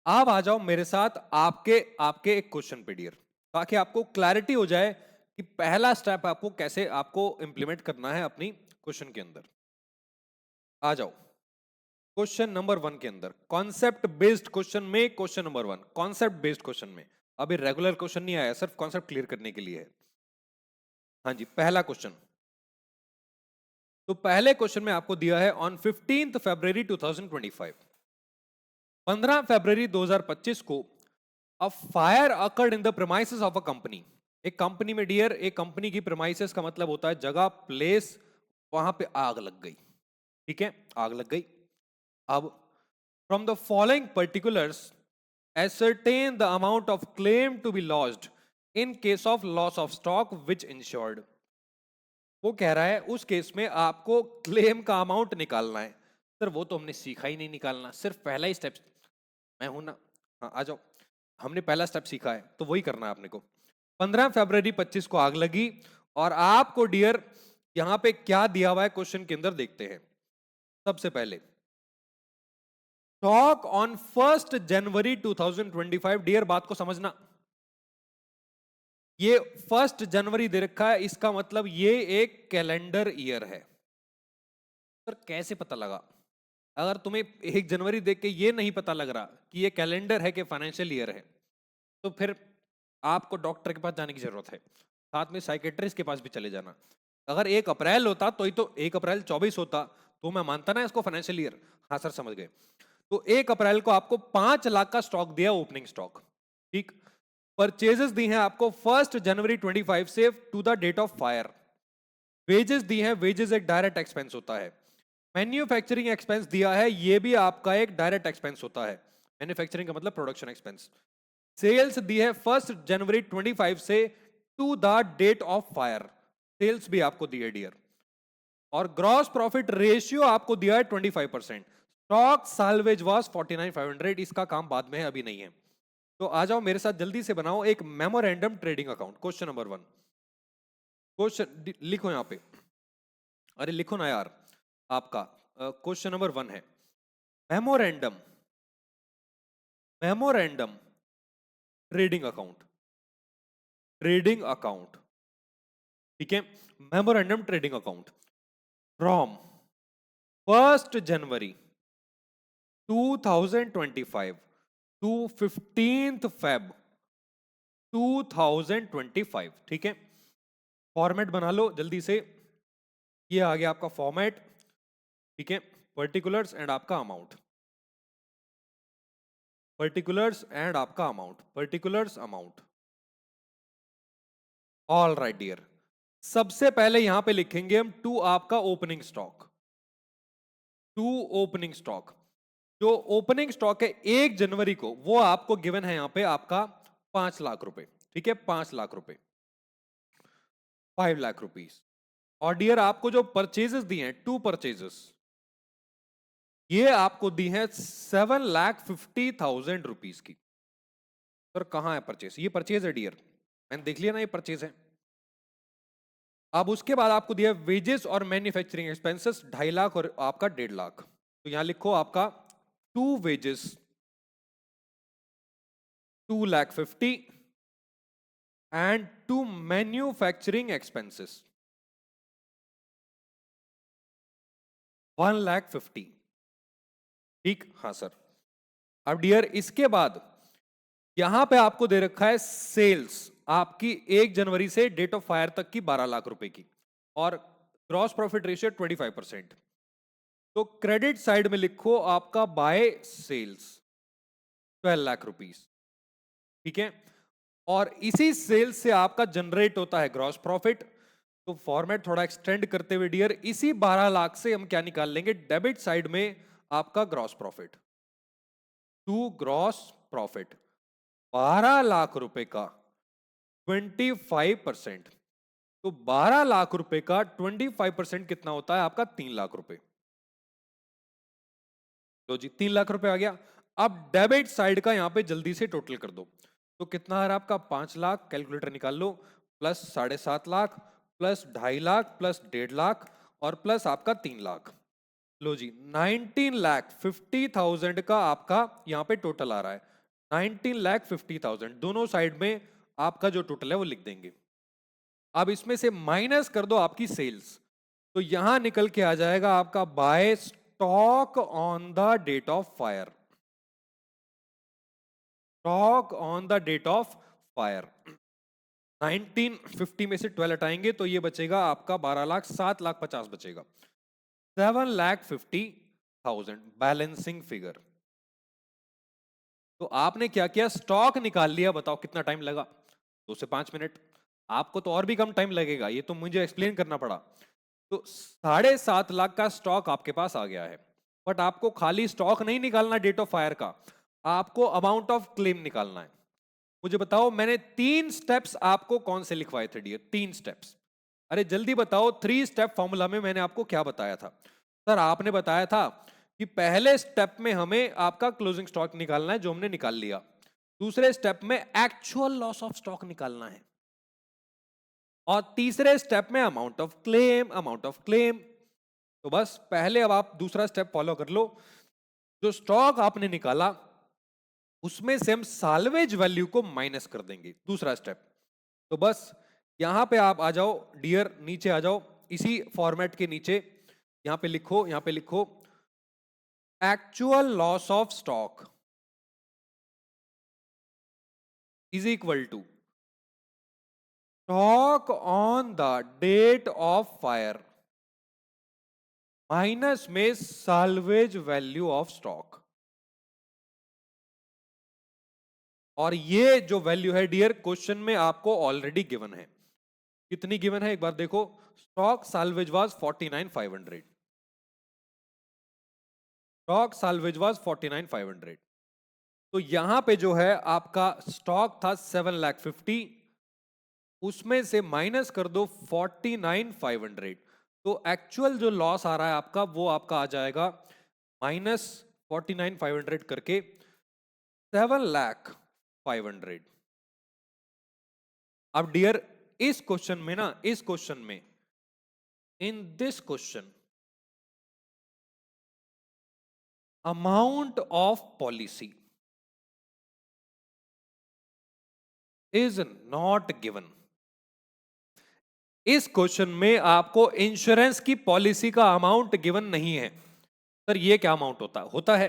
आप आ जाओ मेरे साथ आपके आपके एक क्वेश्चन पे डियर, ताकि आपको क्लैरिटी हो जाए कि पहला स्टेप आपको कैसे आपको इंप्लीमेंट करना है अपनी क्वेश्चन के अंदर। आ जाओ क्वेश्चन नंबर 1 के अंदर, कॉन्सेप्ट बेस्ड क्वेश्चन में, question number 1 concept based question में। अभी रेगुलर क्वेश्चन नहीं आया, सिर्फ कॉन्सेप्ट क्लियर करने के लिए है। हाँ जी, पहला क्वेश्चन। तो पहले क्वेश्चन में आपको दिया है ऑन 15 फरवरी 2025, 15 फरवरी 2025 को a fire occurred in the premises of a company. एक कंपनी में डियर, एक कंपनी की प्रेमाइसेस का मतलब होता है जगह, प्लेस, वहां पे आग लग गई। ठीक है, आग लग गई। अब from the following particulars ascertain the amount of claim to be lodged in case of loss of stock which insured। वो कह रहा है उस केस में आपको क्लेम का अमाउंट निकालना है। सर वो तो हमने सीखा ही नहीं निकालना, सिर्फ पहला ही स्टेप मैं हूं ना। हाँ आ जाओ, हमने पहला स्टेप सीखा है तो वही करना है आपने को। 15 फरवरी 25 को आग लगी और आपको डियर यहां पे क्या दिया हुआ है क्वेश्चन के अंदर देखते हैं। सबसे पहले स्टॉक ऑन 1 जनवरी 2025, डियर बात को समझना, ये 1 जनवरी दे रखा है, इसका मतलब ये एक कैलेंडर ईयर है। सर कैसे पता लगा? अगर तुम्हें 1 जनवरी देख के ये नहीं पता लग रहा कि ये कैलेंडर है कि फाइनेंशियल ईयर है, तो फिर आपको डॉक्टर के पास जाने की जरूरत है, साथ में साइकेट्रिस्ट के पास भी चले जाना। अगर 1 अप्रैल होता तो 1 अप्रैल 24 होता तो मैं मानता ना इसको फाइनेंशियल ईयर। हाँ सर समझ गए। तो 1 अप्रैल को आपको 5 लाख का स्टॉक दिया, ओपनिंग स्टॉक, ठीक। परचेजेस दी हैं आपको 1 जनवरी 25 से to the date of fire. Wages दी हैं, वेजेस एक डायरेक्ट एक्सपेंस होता है। मैन्युफैक्चरिंग एक्सपेंस दिया है, ये भी आपका एक डायरेक्ट एक्सपेंस होता है। मैन्युफैक्चरिंग का मतलब प्रोडक्शन एक्सपेंस। सेल्स दी है 1 जनवरी 25 से to the date of fire, sales भी आपको दी है डियर। और ग्रॉस प्रॉफिट रेशियो आपको दिया है 25%। स्टॉक साल्वेज वाज 49,500, इसका काम बाद में है, अभी नहीं है। तो आ जाओ मेरे साथ जल्दी से बनाओ एक memorandum trading account. Question number 1, question लिखो यहां पे, अरे लिखो ना यार। आपका क्वेश्चन नंबर 1 है memorandum, memorandum trading account, trading account, ठीक है। Memorandum trading account from 1 January 2025 to 15th Feb 2025, ठीक है। फॉर्मेट बना लो जल्दी से, ये आ गया आपका फॉर्मेट, ठीक है। पर्टिकुलर्स एंड आपका अमाउंट, पर्टिकुलर्स एंड आपका amount, particulars amount. All right dear, सबसे पहले यहां पे लिखेंगे हम टू आपका opening stock, to opening stock. जो ओपनिंग स्टॉक है 1 जनवरी को, वो आपको गिवन है यहां पे आपका 5 लाख रुपए, ठीक है। 5 लाख रुपए, 5 लाख रुपीस। और डियर आपको जो परचेजेस दिए हैं, 2 परचेजेस, ये आपको दी है 7,50,000 रुपीस की। सर कहां है परचेज? ये परचेज है डियर, मैंने देख लिया ना, ये परचेज है। अब उसके बाद आपको दिया वेजेस और मैन्युफैक्चरिंग एक्सपेंसेस 2.5 लाख और आपका 1.5 लाख। तो यहां लिखो आपका 2 वेजेस 2,50,000 एंड 2 मैन्युफैक्चरिंग एक्सपेंसेस 1,50,000, ठीक। हाँ सर। अब डियर इसके बाद यहां पे आपको दे रखा है सेल्स आपकी 1 जनवरी से डेट ऑफ फायर तक की 12 लाख रुपए की, और ग्रॉस प्रॉफिट रेशियो 25%। तो क्रेडिट साइड में लिखो आपका बाय सेल्स 12 लाख रुपीस, ठीक है। और इसी सेल्स से आपका जनरेट होता है ग्रॉस प्रॉफिट। तो फॉर्मेट थोड़ा एक्सटेंड करते हुए डियर, इसी 12 लाख से हम क्या निकाल लेंगे, डेबिट साइड में आपका gross profit, to gross profit 12 lakh रुपए का 25%। तो 12 लाख रुपए का 25% कितना होता है आपका? 3 लाख रुपए। तो जी 3 लाख रुपए आ गया। अब डेबिट साइड का यहां पे जल्दी से टोटल कर दो, तो कितना है आपका? 5 लाख, कैलकुलेटर निकाल लो, plus 7.5 lakh, plus 2.5 lakh, plus 1.5 lakh, और प्लस आपका 3 लाख। लो जी 19,50,000 का आपका यहां पे टोटल आ रहा है। 19,50,000 दोनों साइड में आपका जो टोटल है वो लिख देंगे। अब इसमें से माइनस कर दो आपकी सेल्स, तो यहां निकल के आ जाएगा आपका by stock on the date of fire, stock on the date of fire. 1950 में से 12 हटाएंगे तो ये बचेगा आपका 12 लाख, 7 लाख 50 बचेगा, 7,50,000 बैलेंसिंग फिगर। तो आपने क्या किया, स्टॉक निकाल लिया। बताओ कितना टाइम लगा? 2 से 5 मिनट। आपको तो और भी कम टाइम लगेगा, ये तो मुझे एक्सप्लेन करना पड़ा। तो 7.5 लाख का स्टॉक आपके पास आ गया है। बट आपको खाली स्टॉक नहीं निकालना डेट ऑफ फायर का, आपको अमाउंट ऑफ क्लेम निकालना है। मुझे बताओ मैंने 3 स्टेप्स आपको कौन से लिखवाए थे डियर? 3 स्टेप्स। अरे जल्दी बताओ, 3 स्टेप फॉर्मूला में मैंने आपको क्या बताया था? सर आपने बताया था कि पहले स्टेप में हमें आपका क्लोजिंग स्टॉक निकालना है, जो हमने निकाल लिया। दूसरे स्टेप में एक्चुअल लॉस ऑफ स्टॉक निकालना है, और तीसरे स्टेप में अमाउंट ऑफ क्लेम। तो बस पहले अब आप दूसरा स्टेप फॉलो कर लो। जो स्टॉक आपने निकाला उसमें से हम साल्वेज वैल्यू को माइनस कर देंगे, दूसरा स्टेप। तो बस यहां पे आप आ जाओ डियर, नीचे आ जाओ इसी फॉर्मेट के नीचे, यहां पे लिखो actual loss of stock is equal to stock on the date of fire minus में साल्वेज वैल्यू ऑफ स्टॉक। और ये जो वैल्यू है डियर क्वेश्चन में आपको ऑलरेडी गिवन है। कितनी गिवन है एक बार देखो, stock salvage was 49,500, stock salvage was 49,500। तो यहां पे जो है आपका स्टॉक था 7,50,000, उसमें से माइनस कर दो 49,500, तो एक्चुअल जो लॉस आ रहा है आपका वो आपका आ जाएगा माइनस 49,500 करके 7,05,000। अब डियर इस क्वेश्चन में ना, इस क्वेश्चन में, in this question amount of policy is not given. इस क्वेश्चन में आपको इंश्योरेंस की पॉलिसी का अमाउंट गिवन नहीं है। सर ये क्या अमाउंट होता है?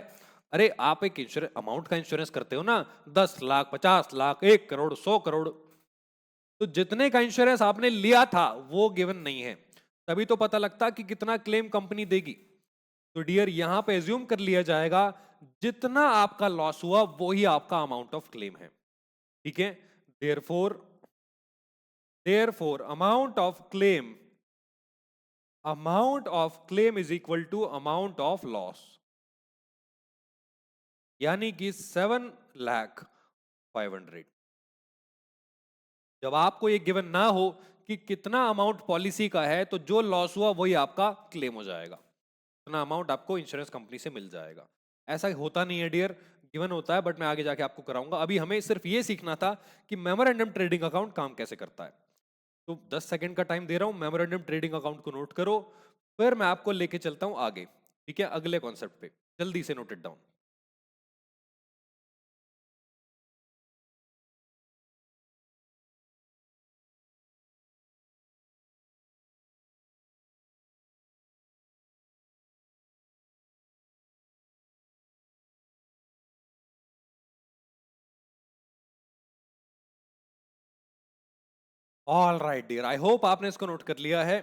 अरे आप एक इंश्योरेंस अमाउंट का इंश्योरेंस करते हो ना, 10 लाख, 50 लाख, 1 करोड़, 100 करोड़, तो जितने का इंश्योरेंस आपने लिया था वो गिवन नहीं है, तभी तो पता लगता कि कितना क्लेम कंपनी देगी। तो डियर यहां पे एज्यूम कर लिया जाएगा जितना आपका लॉस हुआ वही आपका अमाउंट ऑफ क्लेम है। ठीक है, therefore amount of claim is equal to amount of loss, यानी कि 7,05,000। जब आपको ये गिवन ना हो कि कितना अमाउंट पॉलिसी का है, तो जो लॉस हुआ वही आपका क्लेम हो जाएगा, इतना अमाउंट आपको इंश्योरेंस कंपनी से मिल जाएगा। ऐसा होता नहीं है डियर, गिवन होता है, बट मैं आगे जाके आपको कराऊंगा। अभी हमें सिर्फ ये सीखना था कि मेमोरेंडम ट्रेडिंग अकाउंट काम कैसे करता है। तो 10 सेकंड का टाइम दे रहा हूं, मेमोरेंडम ट्रेडिंग अकाउंट को नोट करो, फिर मैं आपको लेके चलता हूं आगे। ठीक है, अगले कॉन्सेप्ट पे जल्दी से note it down. All right dear, I hope आपने इसको नोट कर लिया है,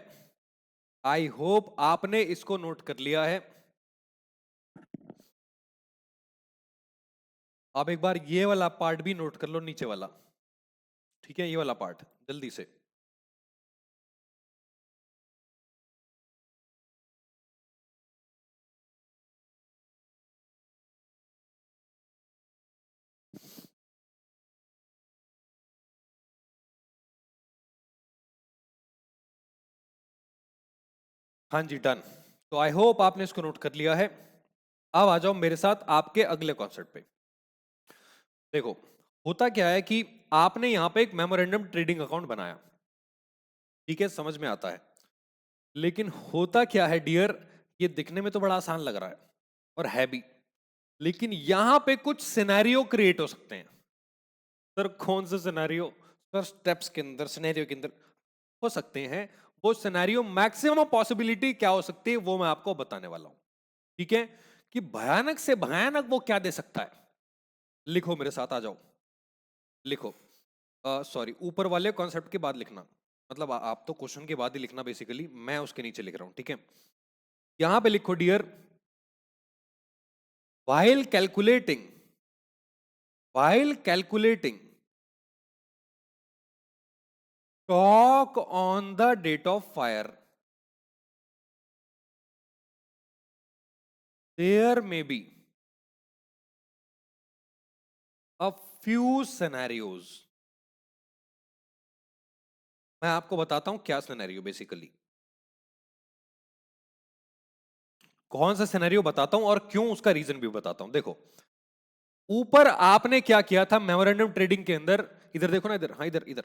आई होप आपने इसको नोट कर लिया है। अब एक बार ये वाला पार्ट भी नोट कर लो, नीचे वाला। ठीक है, ये वाला पार्ट जल्दी से। हाँ जी, डन। तो आई होप आपने इसको नोट कर लिया है। अब आ जाओ मेरे साथ आपके अगले कॉन्सेप्ट पे। देखो होता क्या है कि आपने यहां पे एक मेमोरेंडम ट्रेडिंग अकाउंट बनाया, ठीक है, समझ में आता है। लेकिन होता क्या है डियर, ये दिखने में तो बड़ा आसान लग रहा है और है भी, लेकिन यहां पे कुछ सिनेरियो क्रिएट हो सकते हैं। सर कौन से सिनेरियो? सर स्टेप्स के अंदर, सिनेरियो के अंदर हो सकते हैं। वो सिनेरियो मैक्सिमम पॉसिबिलिटी क्या हो सकती है वो मैं आपको बताने वाला हूं। ठीक है, कि भयानक से भयानक वो क्या दे सकता है। लिखो मेरे साथ, आ जाओ लिखो। सॉरी, ऊपर वाले कॉन्सेप्ट के बाद लिखना, मतलब आप तो क्वेश्चन के बाद ही लिखना, बेसिकली मैं उसके नीचे लिख रहा हूं। ठीक है, यहां पे लिखो dear, while calculating stock on the date of fire, there may be a few scenarios। मैं आपको बताता हूं क्या सिनेरियो, बेसिकली कौन सा सिनेरियो बताता हूं और क्यों, उसका रीजन भी बताता हूं। देखो ऊपर आपने क्या किया था मेमोरेंडम ट्रेडिंग के अंदर, इधर देखो ना, इधर, हाँ इधर इधर,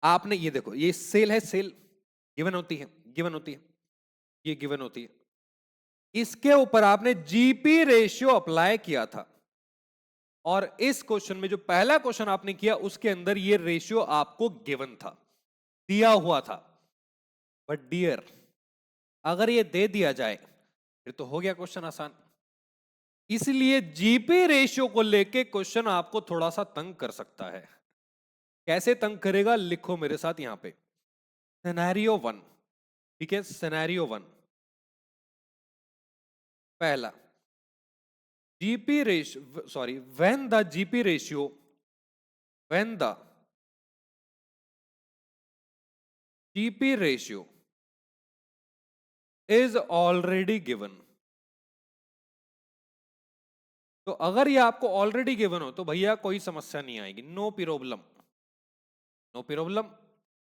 आपने ये देखो, ये सेल है, सेल गिवन होती है, गिवन होती है, ये गिवन होती है, इसके ऊपर आपने जीपी रेशियो अप्लाई किया था, और इस क्वेश्चन में जो पहला क्वेश्चन आपने किया उसके अंदर ये रेशियो आपको गिवन था, दिया हुआ था। बट डियर, अगर ये दे दिया जाए फिर तो हो गया क्वेश्चन आसान। इसलिए जीपी रेशियो को लेके क्वेश्चन आपको थोड़ा सा तंग कर सकता है। कैसे तंग करेगा, लिखो मेरे साथ यहां पे, सिनेरियो 1, ठीक है, सिनेरियो 1, पहला, GP ratio, sorry, when the GP ratio, when the GP ratio is already given. तो अगर ये आपको ऑलरेडी गिवन हो तो भैया कोई समस्या नहीं आएगी, no problem, no problem.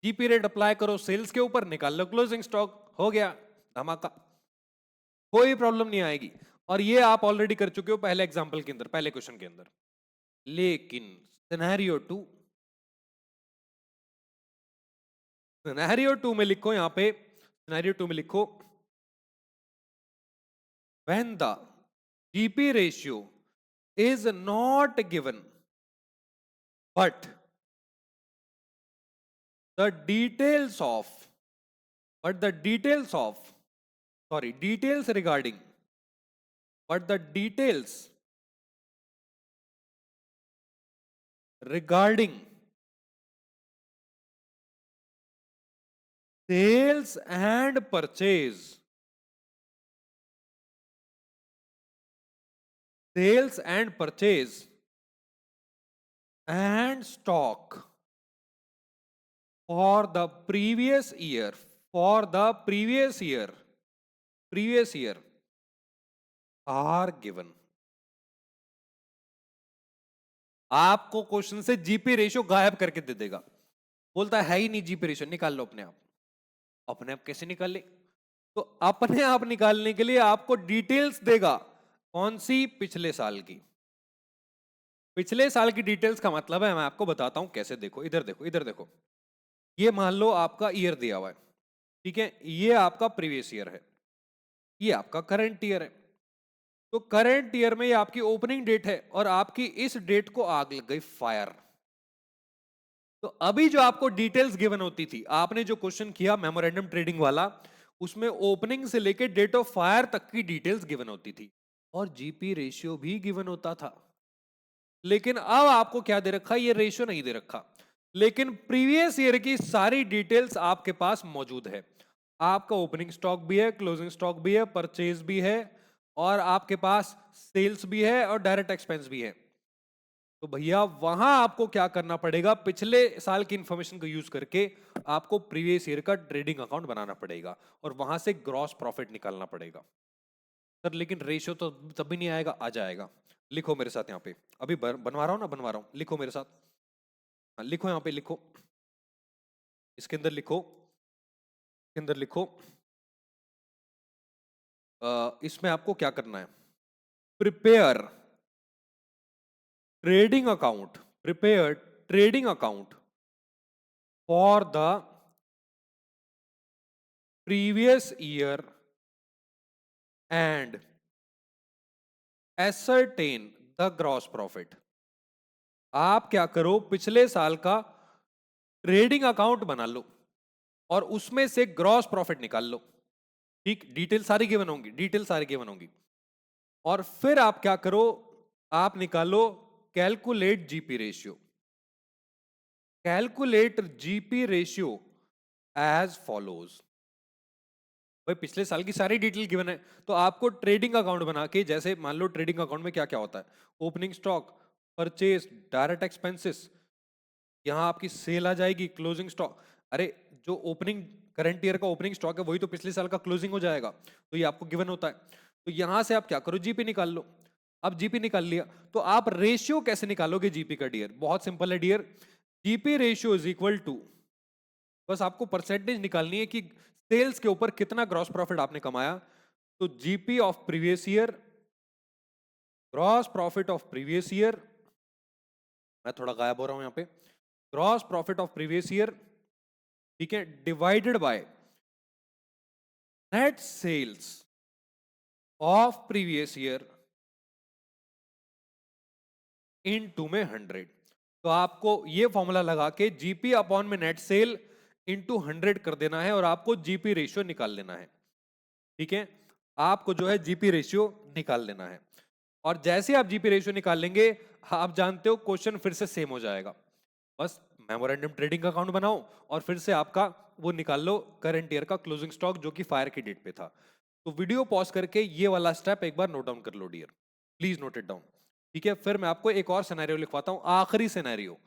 GP rate apply करो सेल्स के ऊपर, निकाल लो क्लोजिंग स्टॉक, हो गया धमाका, कोई प्रॉब्लम नहीं आएगी। और ये आप ऑलरेडी कर चुके हो पहले एग्जांपल के अंदर, पहले क्वेश्चन के अंदर। लेकिन सिनेरियो 2, सिनेरियो 2 में लिखो, यहां पे सिनेरियो 2 में लिखो, when the GP ratio is not given but the details of but the details of sorry details regarding but the details regarding sales and purchase, sales and purchase and stock for the previous year, for the previous year are given। आपको क्वेश्चन से जीपी रेशियो गायब करके दे देगा, बोलता है ही नहीं जीपी रेशियो, निकाल लो अपने आप। अपने आप कैसे निकाल ले? तो अपने आप निकालने के लिए आपको डिटेल्स देगा, कौन सी, पिछले साल की। पिछले साल की डिटेल्स का मतलब है, मैं आपको बताता हूं कैसे, देखो इधर देखो, इधर देखो, ये मान लो आपका ईयर दिया हुआ है, ठीक है, ये आपका प्रीवियस ईयर है, ये आपका करंट ईयर है। तो करंट ईयर में ये आपकी ओपनिंग डेट है और आपकी इस डेट को आग लग गई, फायर। तो अभी जो आपको डिटेल्स गिवन होती थी, आपने जो क्वेश्चन किया मेमोरेंडम ट्रेडिंग वाला, उसमें ओपनिंग से लेके डेट ऑफ फायर तक की डिटेल्स गिवन होती थी और जीपी रेशियो भी गिवन होता था। लेकिन अब आपको क्या दे रखा, ये रेशियो नहीं दे रखा, लेकिन प्रीवियस ईयर की सारी डिटेल्स आपके पास मौजूद है। आपका ओपनिंग स्टॉक भी है, क्लोजिंग स्टॉक भी है, परचेज भी है, और आपके पास सेल्स भी है और डायरेक्ट एक्सपेंस भी है। तो भैया वहां आपको क्या करना पड़ेगा, पिछले साल की इंफॉर्मेशन को यूज करके आपको प्रीवियस ईयर का ट्रेडिंग अकाउंट बनाना पड़ेगा और वहां से ग्रॉस प्रॉफिट निकालना पड़ेगा। सर लेकिन रेशियो तो तभी नहीं आएगा, आ जाएगा। लिखो मेरे साथ यहाँ पे, अभी बनवा रहा हूं ना, बनवा रहा हूं, लिखो मेरे साथ। हाँ, लिखो यहाँ पे, लिखो इसके अंदर, लिखो इसके अंदर, लिखो इसमें आपको क्या करना है, prepare trading account, prepare trading account for the previous year and ascertain the gross profit. आप क्या करो, पिछले साल का ट्रेडिंग अकाउंट बना लो और उसमें से ग्रॉस प्रॉफिट निकाल लो, ठीक, डिटेल सारी गिवन होंगी, डिटेल सारी गिवन होंगी। और फिर आप क्या करो, आप निकालो calculate GP ratio, calculate GP ratio as follows. भाई पिछले साल की सारी डिटेल गिवन है, तो आपको ट्रेडिंग अकाउंट बना के, जैसे मान लो ट्रेडिंग अकाउंट में क्या क्या होता है, opening stock, purchase, direct expenses, यहां आपकी सेल आ जाएगी, क्लोजिंग स्टॉक। अरे जो ओपनिंग करंट ईयर का ओपनिंग स्टॉक है वही तो पिछले साल का क्लोजिंग हो जाएगा, तो ये आपको गिवन होता है। तो यहां से आप क्या करो, जीपी निकाल लो। अब जीपी निकाल लिया तो आप रेशियो कैसे निकालोगे जीपी का डियर, बहुत सिंपल है dear, GP ratio is equal to, बस आपको परसेंटेज निकालनी है कि सेल्स के ऊपर कितना ग्रॉस प्रॉफिट आपने कमाया। तो GP of previous year, gross profit of previous year, मैं थोड़ा गायब हो रहा हूं यहां पे, gross profit of previous year, ठीक है, divided by net sales of previous year into में 100। तो आपको ये फॉर्मूला लगा के जीपी अपॉन में नेट सेल इंटू 100 कर देना है और आपको जीपी रेशियो निकाल लेना है, ठीक है। आपको जो है जीपी रेशियो निकाल लेना है और जैसे आप जीपी रेशियो निकाल लेंगे, आप जानते हो क्वेश्चन फिर से सेम हो जाएगा। बस मेमोरेंडम ट्रेडिंग का अकाउंट बनाओ और फिर से आपका वो निकाल लो करंट ईयर का क्लोजिंग स्टॉक जो कि फायर की डेट पे था। तो वीडियो पॉज करके ये वाला स्टेप एक बार नोट डाउन कर लो dear, please note it down, ठीक है। फिर मैं आपको एक और सिनेरियो लिखवाता हूं, आखिरी सिनेरियो,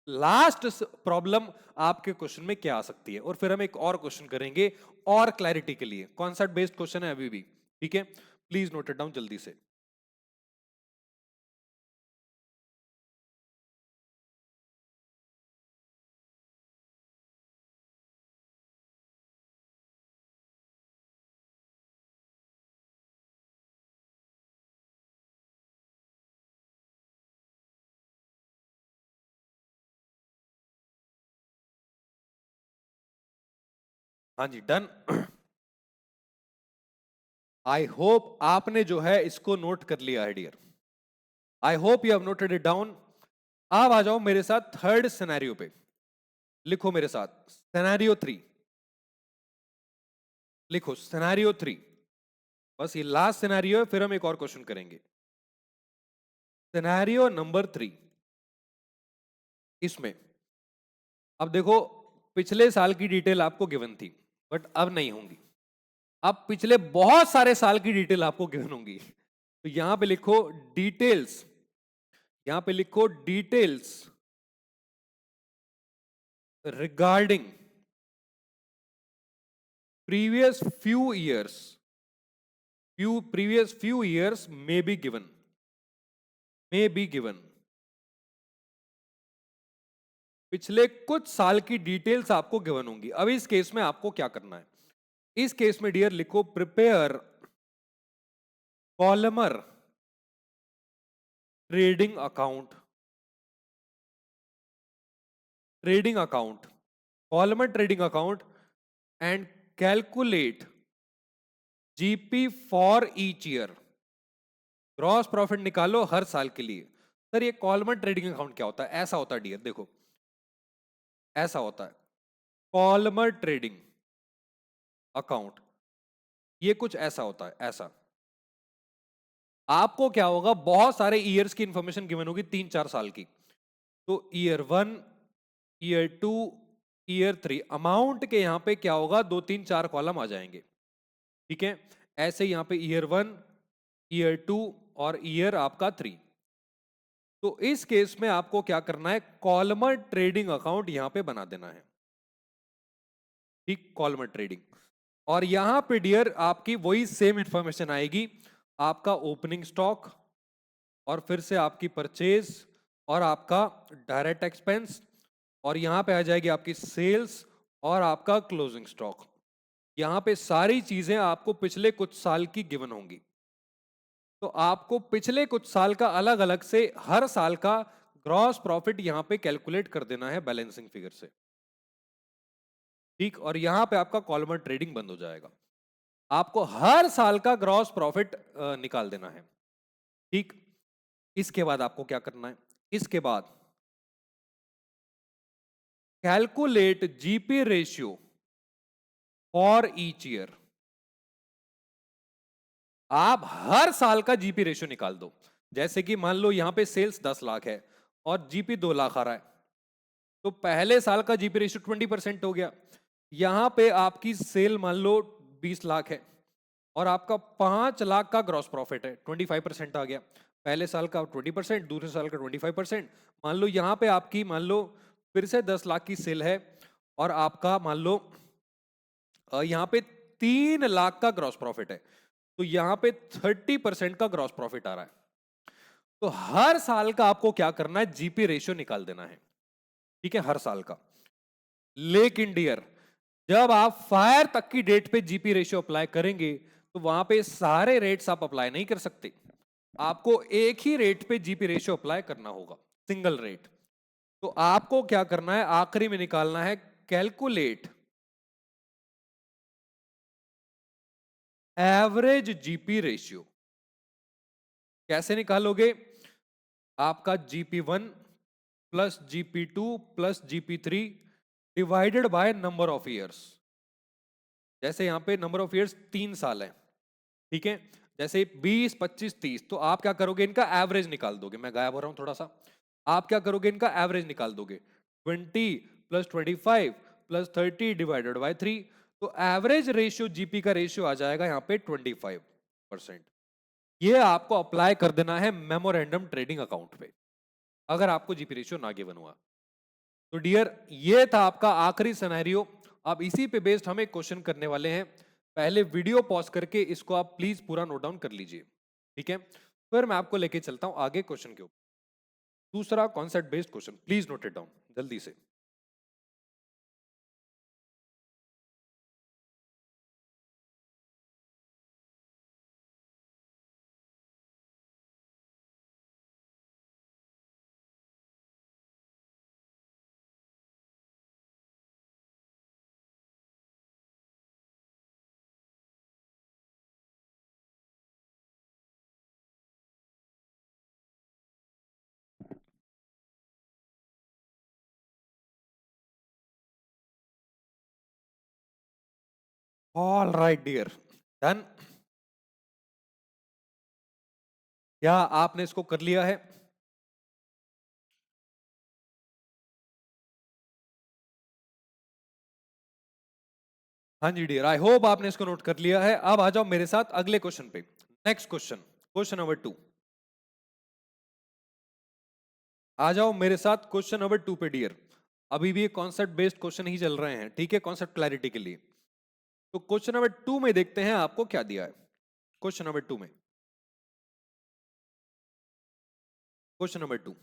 लास्ट प्रॉब्लम आपके क्वेश्चन में क्या आ सकती है, और फिर हम एक और क्वेश्चन करेंगे और क्लैरिटी के लिए। कॉन्सेप्ट बेस्ड क्वेश्चन है अभी भी, ठीक है। प्लीज नोट इट डाउन जल्दी से। हाँ जी, डन। आई होप आपने जो है इसको नोट कर लिया है dear, I hope you have noted it down. अब आ जाओ मेरे साथ थर्ड सिनेरियो पे, लिखो मेरे साथ सिनेरियो 3, लिखो सिनेरियो 3। बस ये लास्ट सिनेरियो है, फिर हम एक और क्वेश्चन करेंगे। सिनेरियो नंबर 3, इसमें अब देखो पिछले साल की डिटेल आपको गिवन थी बट अब नहीं होंगी, अब पिछले बहुत सारे साल की डिटेल आपको गिवन होंगी। तो यहां पे लिखो डिटेल्स, यहां पे लिखो details regarding previous few years, previous few years may be given, may be given। पिछले कुछ साल की डिटेल्स आपको गिवन होंगी। अब इस केस में आपको क्या करना है, इस केस में डियर लिखो prepare columnar trading account, trading account, columnar trading account and calculate GP for each year. Gross profit निकालो हर साल के लिए। सर ये कॉलमर ट्रेडिंग अकाउंट क्या होता है? ऐसा होता है डियर, देखो ऐसा होता है कॉलमर ट्रेडिंग अकाउंट, ये कुछ ऐसा होता है, ऐसा। आपको क्या होगा, बहुत सारे ईयर्स की इंफॉर्मेशन गिवन होगी, 3-4 साल की। तो ईयर 1, ईयर 2, ईयर 3, अमाउंट के यहां पे क्या होगा, 2-3-4 कॉलम आ जाएंगे, ठीक है। ऐसे यहां पे ईयर 1, ईयर 2 और ईयर आपका 3। तो इस केस में आपको क्या करना है, कॉलमर ट्रेडिंग अकाउंट यहां पे बना देना है, ठीक, कॉलमर ट्रेडिंग। और यहां पे डियर आपकी वही सेम इंफॉर्मेशन आएगी, आपका ओपनिंग स्टॉक और फिर से आपकी परचेज और आपका डायरेक्ट एक्सपेंस, और यहां पे आ जाएगी आपकी सेल्स और आपका क्लोजिंग स्टॉक। यहां पे सारी चीजें आपको पिछले कुछ साल की गिवन होंगी। तो आपको पिछले कुछ साल का अलग अलग से हर साल का ग्रॉस प्रॉफिट यहां पे कैलकुलेट कर देना है बैलेंसिंग फिगर से, ठीक। और यहां पे आपका कॉलमर ट्रेडिंग बंद हो जाएगा। आपको हर साल का ग्रॉस प्रॉफिट निकाल देना है, ठीक। इसके बाद आपको क्या करना है, इसके बाद calculate GP ratio for each year. आप हर साल का जीपी रेशियो निकाल दो। जैसे कि मान लो यहां पे सेल्स 10 लाख है और जीपी 2 लाख आ रहा है, तो पहले साल का जीपी रेशियो 20% हो गया। यहां पे आपकी सेल मान लो 20 लाख है और आपका 5 लाख का ग्रॉस प्रॉफिट है, 25% आ गया। पहले साल का 20%, दूसरे साल का 25%। मान लो यहां पे आपकी मान लो फिर से 10 लाख की सेल है और आपका मान लो यहां पे 3 लाख का ग्रॉस प्रॉफिट है, तो यहां पे 30% का ग्रॉस प्रॉफिट आ रहा है। तो हर साल का आपको क्या करना है, जीपी रेशियो निकाल देना है, ठीक है, हर साल का। लेकिन डियर जब आप फायर तक की डेट पे जीपी रेशियो अप्लाई करेंगे तो वहां पे सारे रेट्स आप अप्लाई नहीं कर सकते, आपको एक ही रेट पे जीपी रेशियो अप्लाई करना होगा, सिंगल रेट। तो आपको क्या करना है, आखिरी में निकालना है कैलकुलेट एवरेज जीपी रेशियो। कैसे निकालोगे? आपका GP1 plus GP2 plus GP3 divided by number of years. जैसे यहां पे नंबर ऑफ ईयर्स 3 साल है, ठीक है, जैसे 20, 25, 30, तो आप क्या करोगे, इनका एवरेज निकाल दोगे। मैं गायब हो रहा हूं थोड़ा सा। आप क्या करोगे, इनका एवरेज निकाल दोगे। 20 प्लस 25 प्लस 30 डिवाइडेड बाय 3, तो एवरेज रेशियो जीपी का रेशियो आ जाएगा यहाँ पे 25%। ये आपको अप्लाई कर देना है मेमोरेंडम ट्रेडिंग अकाउंट पे, अगर आपको जीपी रेशियो ना गिवन हुआ। तो डियर, ये था आपका आखिरी सिनेरियो। अब इसी पे बेस्ड हम एक क्वेश्चन करने वाले हैं। पहले वीडियो पॉज करके इसको आप प्लीज पूरा नोट डाउन कर लीजिए, ठीक है? फिर मैं आपको लेके चलता हूं आगे क्वेश्चन के ऊपर। दूसरा concept based question, please note it down जल्दी से। All right dear, done. क्या आपने इसको कर लिया है? हाँ जी डियर, आई होप आपने इसको नोट कर लिया है। अब आ जाओ मेरे साथ अगले क्वेश्चन पे। Next question, question number 2। आ जाओ मेरे साथ क्वेश्चन नंबर 2 पे डियर। अभी भी कॉन्सेप्ट बेस्ड क्वेश्चन ही चल रहे हैं, ठीक है, कॉन्सेप्ट क्लैरिटी के लिए। तो क्वेश्चन नंबर 2 में देखते हैं आपको क्या दिया है। क्वेश्चन नंबर 2 में, question number 2,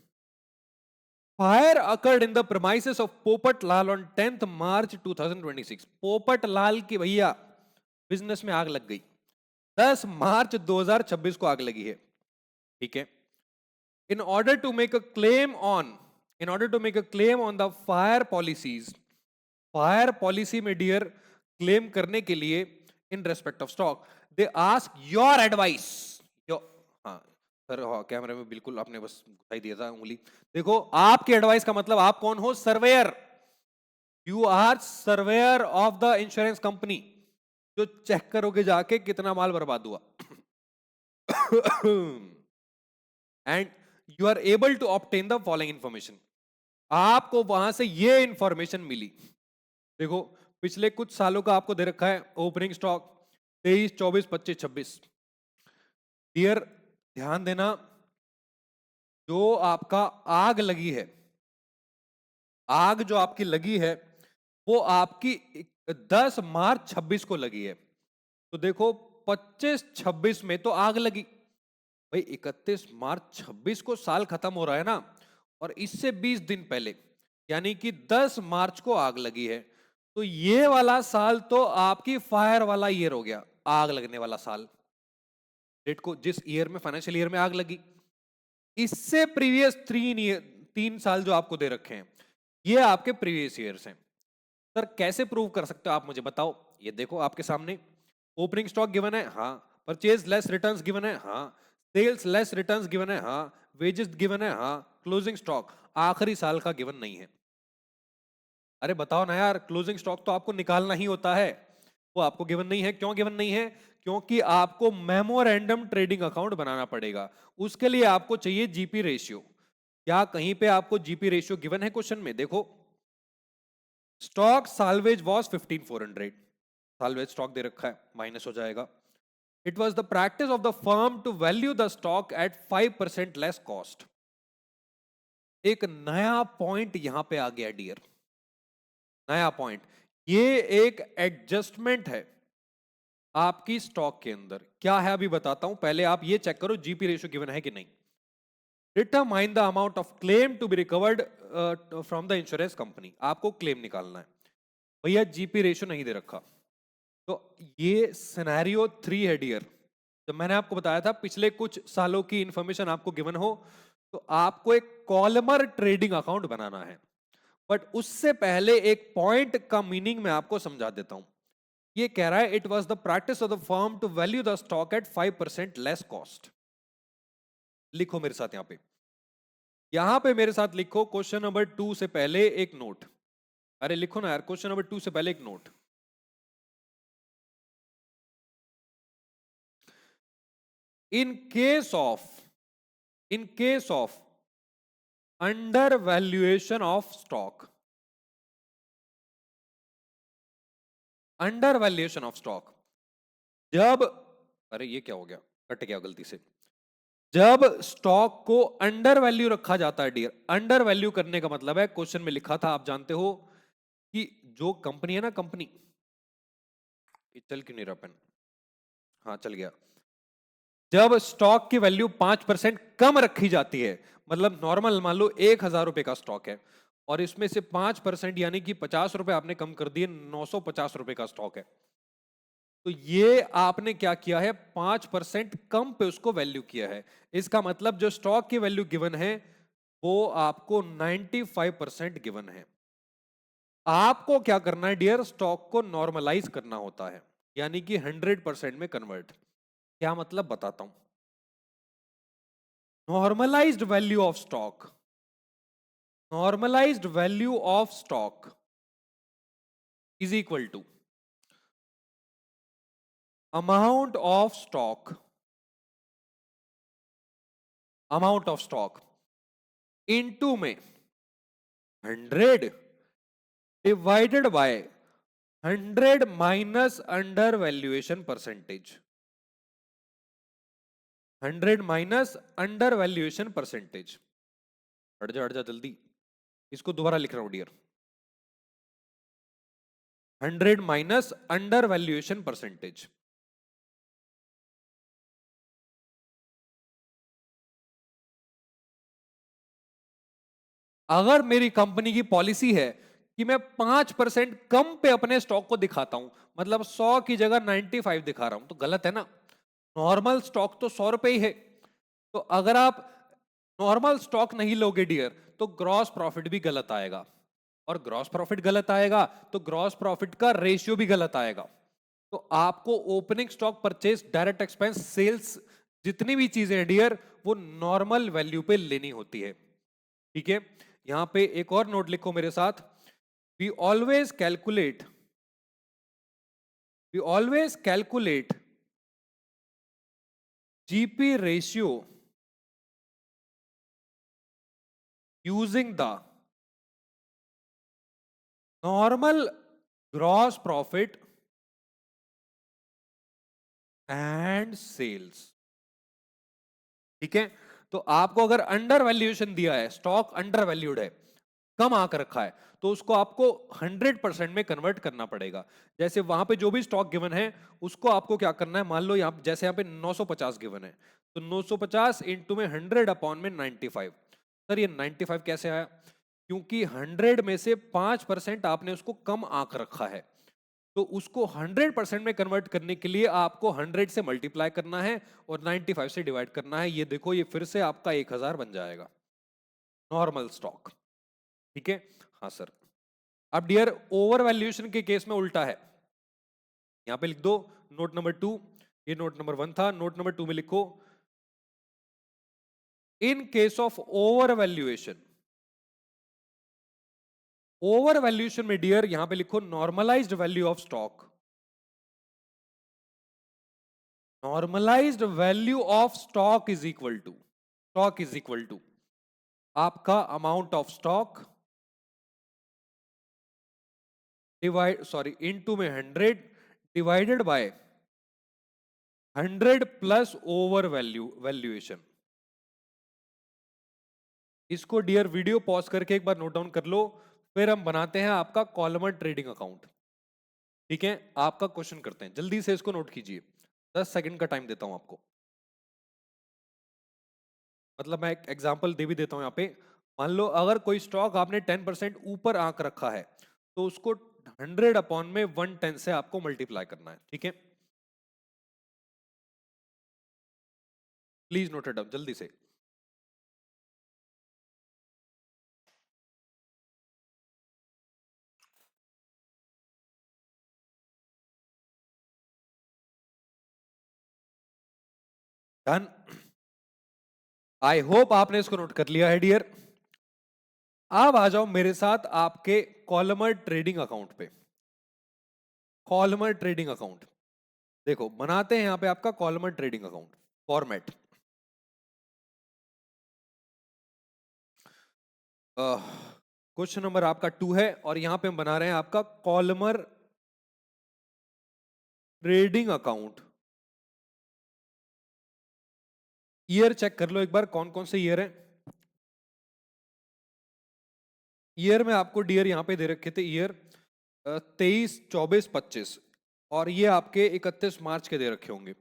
fire occurred in the premises of Popat Lal on 10th मार्च 2026। पोपट लाल की भैया बिजनेस में आग लग गई। 10 मार्च 2026 को आग लगी है, ठीक है। in order to make a claim on in order to make a claim on the fire policies, fire policy में डियर क्लेम करने के लिए in respect of stock they ask your advice. हाँ सर, हाँ कैमरे में बिल्कुल आपने बस दिखाई दिया था उंगली। देखो, आपकी एडवाइस का मतलब आप कौन हो? Surveyor. You are surveyor of the insurance company, जो चेक करोगे जाके कितना माल बर्बाद हुआ। And you are able to obtain the following information. आपको वहां से ये इंफॉर्मेशन मिली। देखो, पिछले कुछ सालों का आपको दे रखा है ओपनिंग स्टॉक 23, 24, 25, 26। डियर ध्यान देना, जो आपका आग लगी है, आग जो आपकी लगी है वो आपकी 10 मार्च 26 को लगी है। तो देखो 25, 26 में तो आग लगी भाई। 31 मार्च 26 को साल खत्म हो रहा है ना, और इससे 20 दिन पहले यानी कि 10 मार्च को आग लगी है। तो ये वाला साल तो आपकी फायर वाला ईयर हो गया, आग लगने वाला साल। डेट को जिस ईयर में, फाइनेंशियल ईयर में आग लगी, इससे प्रीवियस 3 साल जो आपको दे रखे हैं ये आपके प्रीवियस ईयर्स हैं। सर कैसे प्रूव कर सकते हो आप, मुझे बताओ। ये देखो आपके सामने ओपनिंग स्टॉक गिवन है, हाँ। परचेज लेस रिटर्न्स गिवन है, हाँ। सेल्स लेस रिटर्न्स गिवन है, हाँ। वेजेस गिवन है, हाँ। क्लोजिंग स्टॉक आखिरी साल का गिवन नहीं है। अरे बताओ ना यार, क्लोजिंग स्टॉक तो आपको निकालना ही होता है, वो आपको गिवन नहीं है। क्यों गिवन नहीं है? क्योंकि आपको मेमोरेंडम ट्रेडिंग अकाउंट बनाना पड़ेगा, उसके लिए आपको चाहिए जीपी रेशियो। क्या कहीं पे आपको जीपी रेशियो गिवन है क्वेश्चन में? देखो, stock salvage was 15,400, salvage stock दे रखा है, माइनस हो जाएगा। It was the practice of the firm to value the stock at 5% less cost. एक नया पॉइंट यहां पे आ गया डियर, नया पॉइंट। ये एक एडजस्टमेंट है आपकी स्टॉक के अंदर। क्या है अभी बताता हूं, पहले आप ये चेक करो जीपी रेशियो गिवन है कि नहीं। Determine the amount of claim to be recovered from the insurance company. आपको क्लेम निकालना है भैया, जीपी रेशियो नहीं दे रखा। तो ये सिनेरियो 3 है डियर। जब मैंने आपको बताया था पिछले कुछ सालों की इंफॉर्मेशन आपको गिवन हो, तो आपको एक कॉलमर ट्रेडिंग अकाउंट बनाना है, बट उससे पहले एक पॉइंट का मीनिंग मैं आपको समझा देता हूं। ये कह रहा है it was the practice of the firm to value the stock at 5% less cost. लिखो मेरे साथ यहां पे मेरे साथ लिखो क्वेश्चन नंबर 2 से पहले एक नोट। अरे लिखो ना यार, क्वेश्चन नंबर 2 से पहले एक note. In case of in case of under valuation of stock, under valuation of stock, जब, अरे ये क्या हो गया, कट गया गलती से। जब स्टॉक को अंडर वैल्यू रखा जाता है डियर, अंडर वैल्यू करने का मतलब है, क्वेश्चन में लिखा था आप जानते हो कि जो कंपनी है ना, कंपनी, चल क्यों नहीं रहा पेन, हाँ चल गया। जब स्टॉक की वैल्यू 5% कम रखी जाती है, मतलब नॉर्मल मान लो 1,000 रुपए का स्टॉक है और इसमें से 5% यानी कि 50 रुपए आपने कम कर दिए, 950 रुपए का स्टॉक है, तो ये आपने क्या किया है, 5% कम पे उसको वैल्यू किया है। इसका मतलब जो स्टॉक की वैल्यू गिवन है वो आपको 95% गिवन है। आपको क्या करना है डियर, स्टॉक को नॉर्मलाइज करना होता है, यानी कि 100% में कन्वर्ट। क्या मतलब बताता हूं। Normalised value of stock, normalised value of stock is equal to amount of stock, amount of stock into में 100 divided by 100 minus under valuation percentage, 100 minus under valuation percentage. हट जा जल्दी, इसको दोबारा लिख रहा हूं dear. 100 minus under valuation percentage. अगर मेरी कंपनी की पॉलिसी है कि मैं 5% कम पे अपने स्टॉक को दिखाता हूं, मतलब 100 की जगह 95 दिखा रहा हूं, तो गलत है ना। नॉर्मल स्टॉक तो 100 रुपए ही है। तो अगर आप नॉर्मल स्टॉक नहीं लोगे डियर, तो ग्रॉस प्रॉफिट भी गलत आएगा, और ग्रॉस प्रॉफिट गलत आएगा तो ग्रॉस प्रॉफिट का रेशियो भी गलत आएगा। तो आपको opening stock, purchase, direct expense, sales, जितनी भी चीजें हैं डियर, वो नॉर्मल वैल्यू पे लेनी होती है। ठीक है, यहां पे एक और नोट लिखो मेरे साथ। We always calculate, we always calculate GP ratio using the normal gross profit and sales. ठीक है, तो आपको अगर अंडर वैल्यूएशन दिया है, स्टॉक अंडर वैल्यूड है, कम आंक रखा है, तो उसको आपको 100% में कन्वर्ट करना पड़ेगा। जैसे वहां पे जो भी स्टॉक गिवन है उसको आपको क्या करना है, मान लो यहाँ जैसे यहाँ पे 950 गिवन है, तो 950 इंटू में 100 अपॉन में 95। सर ये 95 कैसे आया, क्योंकि 100 में से 5% आपने उसको कम आंक रखा है, तो उसको 100% में कन्वर्ट करने के लिए आपको 100 से मल्टीप्लाई करना है और 95 से डिवाइड करना है। ये देखो, ये फिर से आपका 1000 बन जाएगा नॉर्मल स्टॉक। ठीक है, हाँ सर। अब डियर ओवर वैल्यूएशन के केस में उल्टा है, यहां पे लिख दो नोट नंबर 2। ये नोट नंबर 1 था, नोट नंबर 2 में लिखो in case of over valuation, over valuation में डियर यहां पे लिखो normalised value of stock, normalised value of stock is equal to, stock is equal to आपका amount of stock divide, sorry, into में 100 divided by 100 plus over valuation. इसको डियर वीडियो पॉज करके एक बार नोट डाउन कर लो, फिर हम बनाते हैं आपका कॉलमर ट्रेडिंग अकाउंट। ठीक है, आपका क्वेश्चन करते हैं, जल्दी से इसको नोट कीजिए, 10 सेकंड का टाइम देता हूं आपको। मतलब मैं एक एग्जांपल दे भी देता हूं यहाँ पे। मान लो अगर कोई स्टॉक आपने 10% ऊपर आंक रखा है, तो उसको 100 अपॉन में 110 से आपको मल्टीप्लाई करना है। ठीक है, प्लीज नोट इट डाउन जल्दी से। डन। आई होप आपने इसको नोट कर लिया है डियर। अब आ जाओ मेरे साथ आपके कॉलमर ट्रेडिंग अकाउंट पे। कॉलमर ट्रेडिंग अकाउंट देखो बनाते हैं यहां पे आपका columnar trading account format. Question number आपका 2 है और यहां पे हम बना रहे हैं आपका columnar trading account. Year check कर लो एक बार कौन कौन से ईयर है। ईयर में आपको डियर यहां पे दे रखे थे ईयर 23, 24, 25 और ये आपके 31 मार्च के दे रखे होंगे।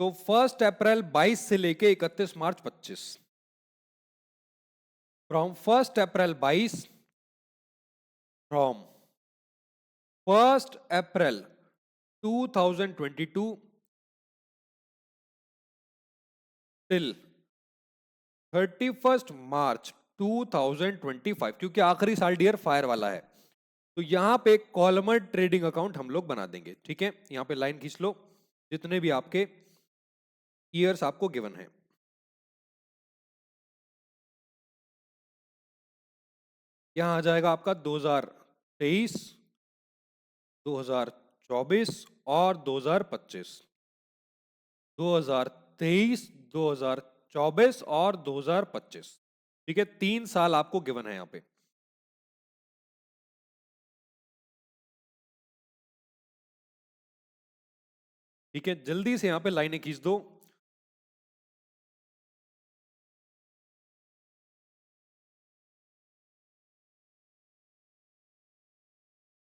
तो 1 अप्रैल 22 से लेके 31 मार्च 25। From 1 April 22, from 1 April 2022 till 31 मार्च 2025, क्योंकि आखिरी साल डियर फायर वाला है तो यहां पे कॉलमर ट्रेडिंग अकाउंट हम लोग बना देंगे। ठीक है, यहां पे लाइन खींच लो जितने भी आपके ईयर्स आपको गिवन है। यहां आ जाएगा आपका 2023, 2024 और 2025। 2023, 2024 और 2025। ठीक है, 3 साल आपको गिवन है यहां पे। ठीक है, जल्दी से यहां पे लाइनें खींच दो।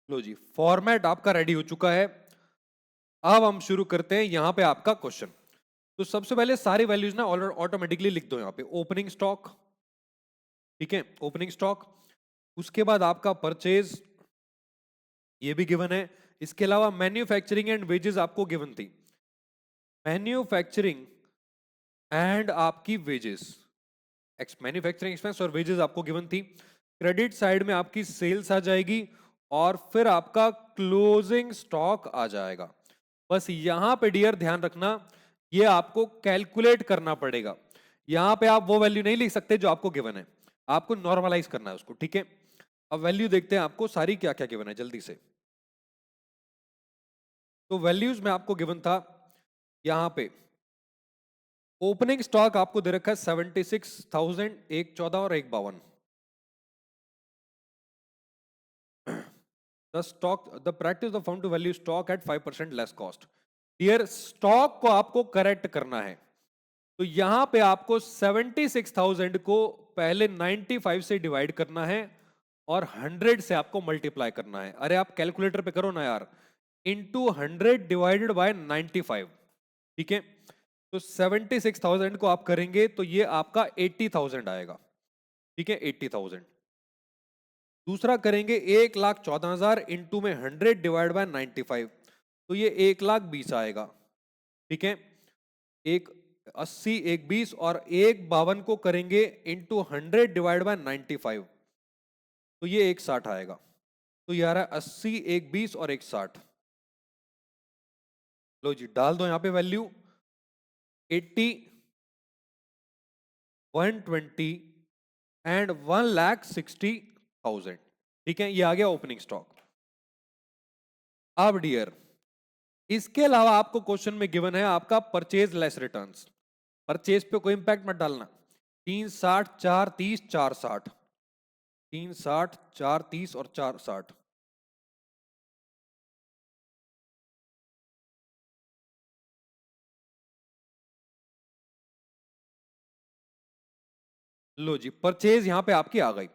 लो जी, फॉर्मेट आपका रेडी हो चुका है। अब हम शुरू करते हैं यहां पे आपका क्वेश्चन। तो सबसे पहले सारी वैल्यूज ना ऑटोमेटिकली लिख दो यहां पे। ओपनिंग स्टॉक, ठीक है, ओपनिंग स्टॉक। उसके बाद आपका परचेज, ये भी गिवन है। इसके अलावा मैन्युफैक्चरिंग एंड वेजेस आपको गिवन थी। मैन्युफैक्चरिंग एंड आपकी वेजेस, मैन्युफैक्चरिंग एक्सपेंस और वेजेस आपको गिवन थी। क्रेडिट साइड में आपकी सेल्स आ जाएगी और फिर आपका क्लोजिंग स्टॉक आ जाएगा। बस यहां पे डियर ध्यान रखना, ये आपको कैलकुलेट करना पड़ेगा। यहां पे आप वो वैल्यू नहीं लिख सकते जो आपको गिवन है, आपको नॉर्मलाइज करना है उसको। ठीक है, अब वैल्यू देखते हैं आपको सारी क्या क्या गिवन है जल्दी से। तो वैल्यूज में आपको गिवन था यहां पे ओपनिंग स्टॉक आपको दे रखा है 76,000, एक 14 और एक 52। The stock, the practice of found to value stock at 5% less cost. Dear, stock को आपको करेक्ट करना है तो यहां पे आपको 76,000 को पहले 95 से डिवाइड करना है और 100 से आपको मल्टीप्लाई करना है। अरे आप कैलकुलेटर पे करो ना यार, इंटू 100 डिवाइडेड बाय 95। ठीक है, तो 76,000 को आप करेंगे तो ये आपका 80,000 आएगा। ठीक है, 80,000। दूसरा करेंगे 1,14,000 इंटू में 100 डिवाइड बाय 95, तो ये 1,20,000 आएगा। ठीक है, एक 80, एक 20 और एक 52 को करेंगे इंटू 100 डिवाइड बाय 95, तो ये 1,60 आएगा। तो ये आ रहा है 80, एक 20 और एक 60। लो जी, डाल दो यहां पे वैल्यू 80, 120 एंड 1,60,000। ठीक है, ये आ गया ओपनिंग स्टॉक। अब डियर, इसके अलावा आपको क्वेश्चन में गिवन है आपका परचेज लेस रिटर्न्स। परचेज पे कोई इंपैक्ट मत डालना। 3,60, 4,30, 4,60, 3,60, 4,30 और 4,60। लो जी, परचेज यहां पे आपकी आ गई।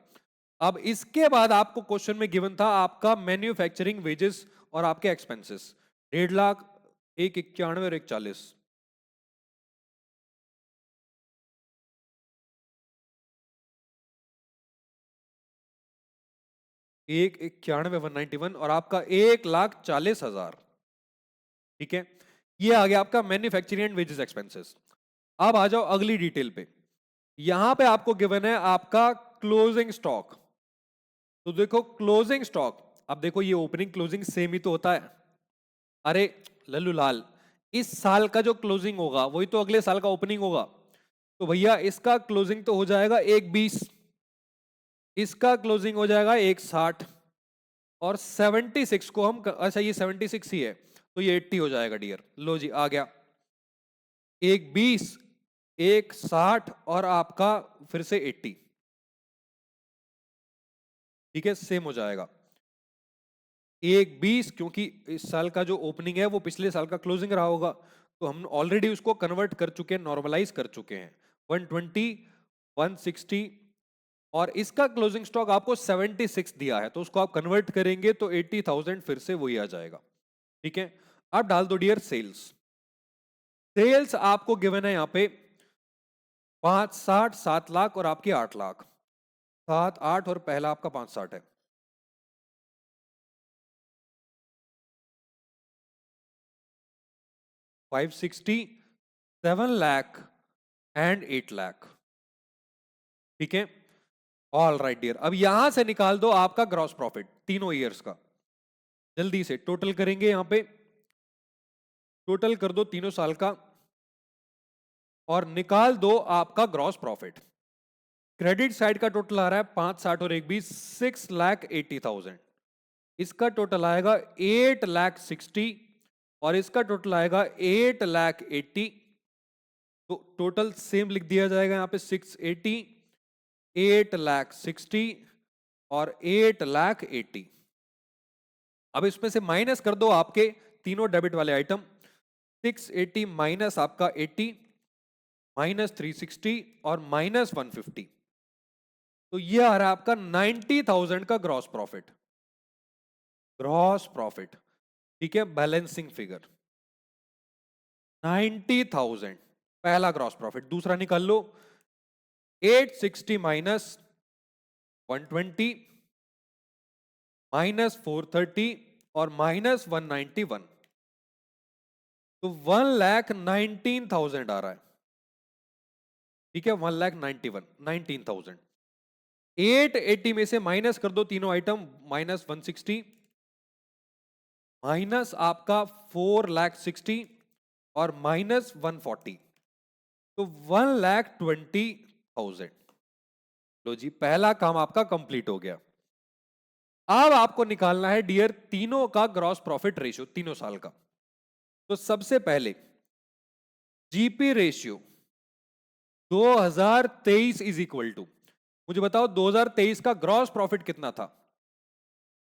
अब इसके बाद आपको क्वेश्चन में गिवन था आपका मैन्युफैक्चरिंग वेजेस और आपके एक्सपेंसेस 1,50,000, एक 91 और एक 40। एक 91, 191 और आपका 1,40,000। ठीक है, ये आ गया आपका मैन्युफैक्चरिंग एंड वेजेस एक्सपेंसेस। अब आ जाओ अगली डिटेल पे। यहां पे आपको गिवन है आपका क्लोजिंग स्टॉक। तो देखो क्लोजिंग स्टॉक, अब देखो ये ओपनिंग क्लोजिंग सेम ही तो होता है। अरे लल्लू लाल, इस साल का जो क्लोजिंग होगा वही तो अगले साल का ओपनिंग होगा। तो भैया इसका क्लोजिंग तो हो जाएगा 1.20, इसका क्लोजिंग हो जाएगा 1.60, और 76 को हम अच्छा ये 76 ही है तो ये 80 हो जाएगा डियर। लो जी आ गया 1.20, 1.60 और आपका फिर से 80। ठीक है सेम हो जाएगा 1.20, क्योंकि इस साल का जो ओपनिंग है वो पिछले साल का क्लोजिंग रहा होगा, तो हम ऑलरेडी उसको कन्वर्ट कर चुके हैं, नॉर्मलाइज कर चुके हैं। 120, 160 और इसका क्लोजिंग स्टॉक आपको 76 दिया है, तो उसको आप कन्वर्ट करेंगे तो 80,000 फिर से वही आ जाएगा। ठीक है अब डाल दो डियर सेल्स। सेल्स आपको गिवन है यहाँ पे 560, 7 लाख और आपकी 8 लाख, 7, 8 और पहला आपका 560 है। 560, 7 लाख एंड 8 लाख। ठीक है ऑल राइट डियर, अब यहां से निकाल दो आपका ग्रॉस प्रॉफिट तीनों ईयर्स का। जल्दी से टोटल करेंगे, यहां पे टोटल कर दो तीनों साल का और निकाल दो आपका ग्रॉस प्रॉफिट। क्रेडिट साइड का टोटल आ रहा है 560 और 120, 6,80,000। इसका टोटल आएगा 8,60,000 और इसका टोटल आएगा 8,80,000। तो टोटल सेम लिख दिया जाएगा यहाँ पे 680, 8,60,000 और 8,80,000। अब इसमें से माइनस कर दो आपके तीनों डेबिट वाले आइटम, 680 माइनस आपका 80 माइनस 360 और माइनस 150, तो ये आ रहा है आपका 90,000 का ग्रॉस प्रॉफिट। ग्रॉस प्रॉफिट ठीक है बैलेंसिंग फिगर 90,000 पहला ग्रॉस प्रॉफिट। दूसरा निकाल लो 860 माइनस 120 माइनस 430 और माइनस 191, तो 1,19,000 आ रहा है। ठीक है 1,19,000। 880 में से माइनस कर दो तीनों आइटम, माइनस 160 माइनस आपका 4,60,000 और माइनस 140, तो 1,20,000। लो जी पहला काम आपका कंप्लीट हो गया। अब आपको निकालना है डियर तीनों का ग्रॉस प्रॉफिट रेशियो तीनों साल का। तो सबसे पहले GP ratio 2023 is equal to, मुझे बताओ 2023 का ग्रॉस प्रॉफिट कितना था।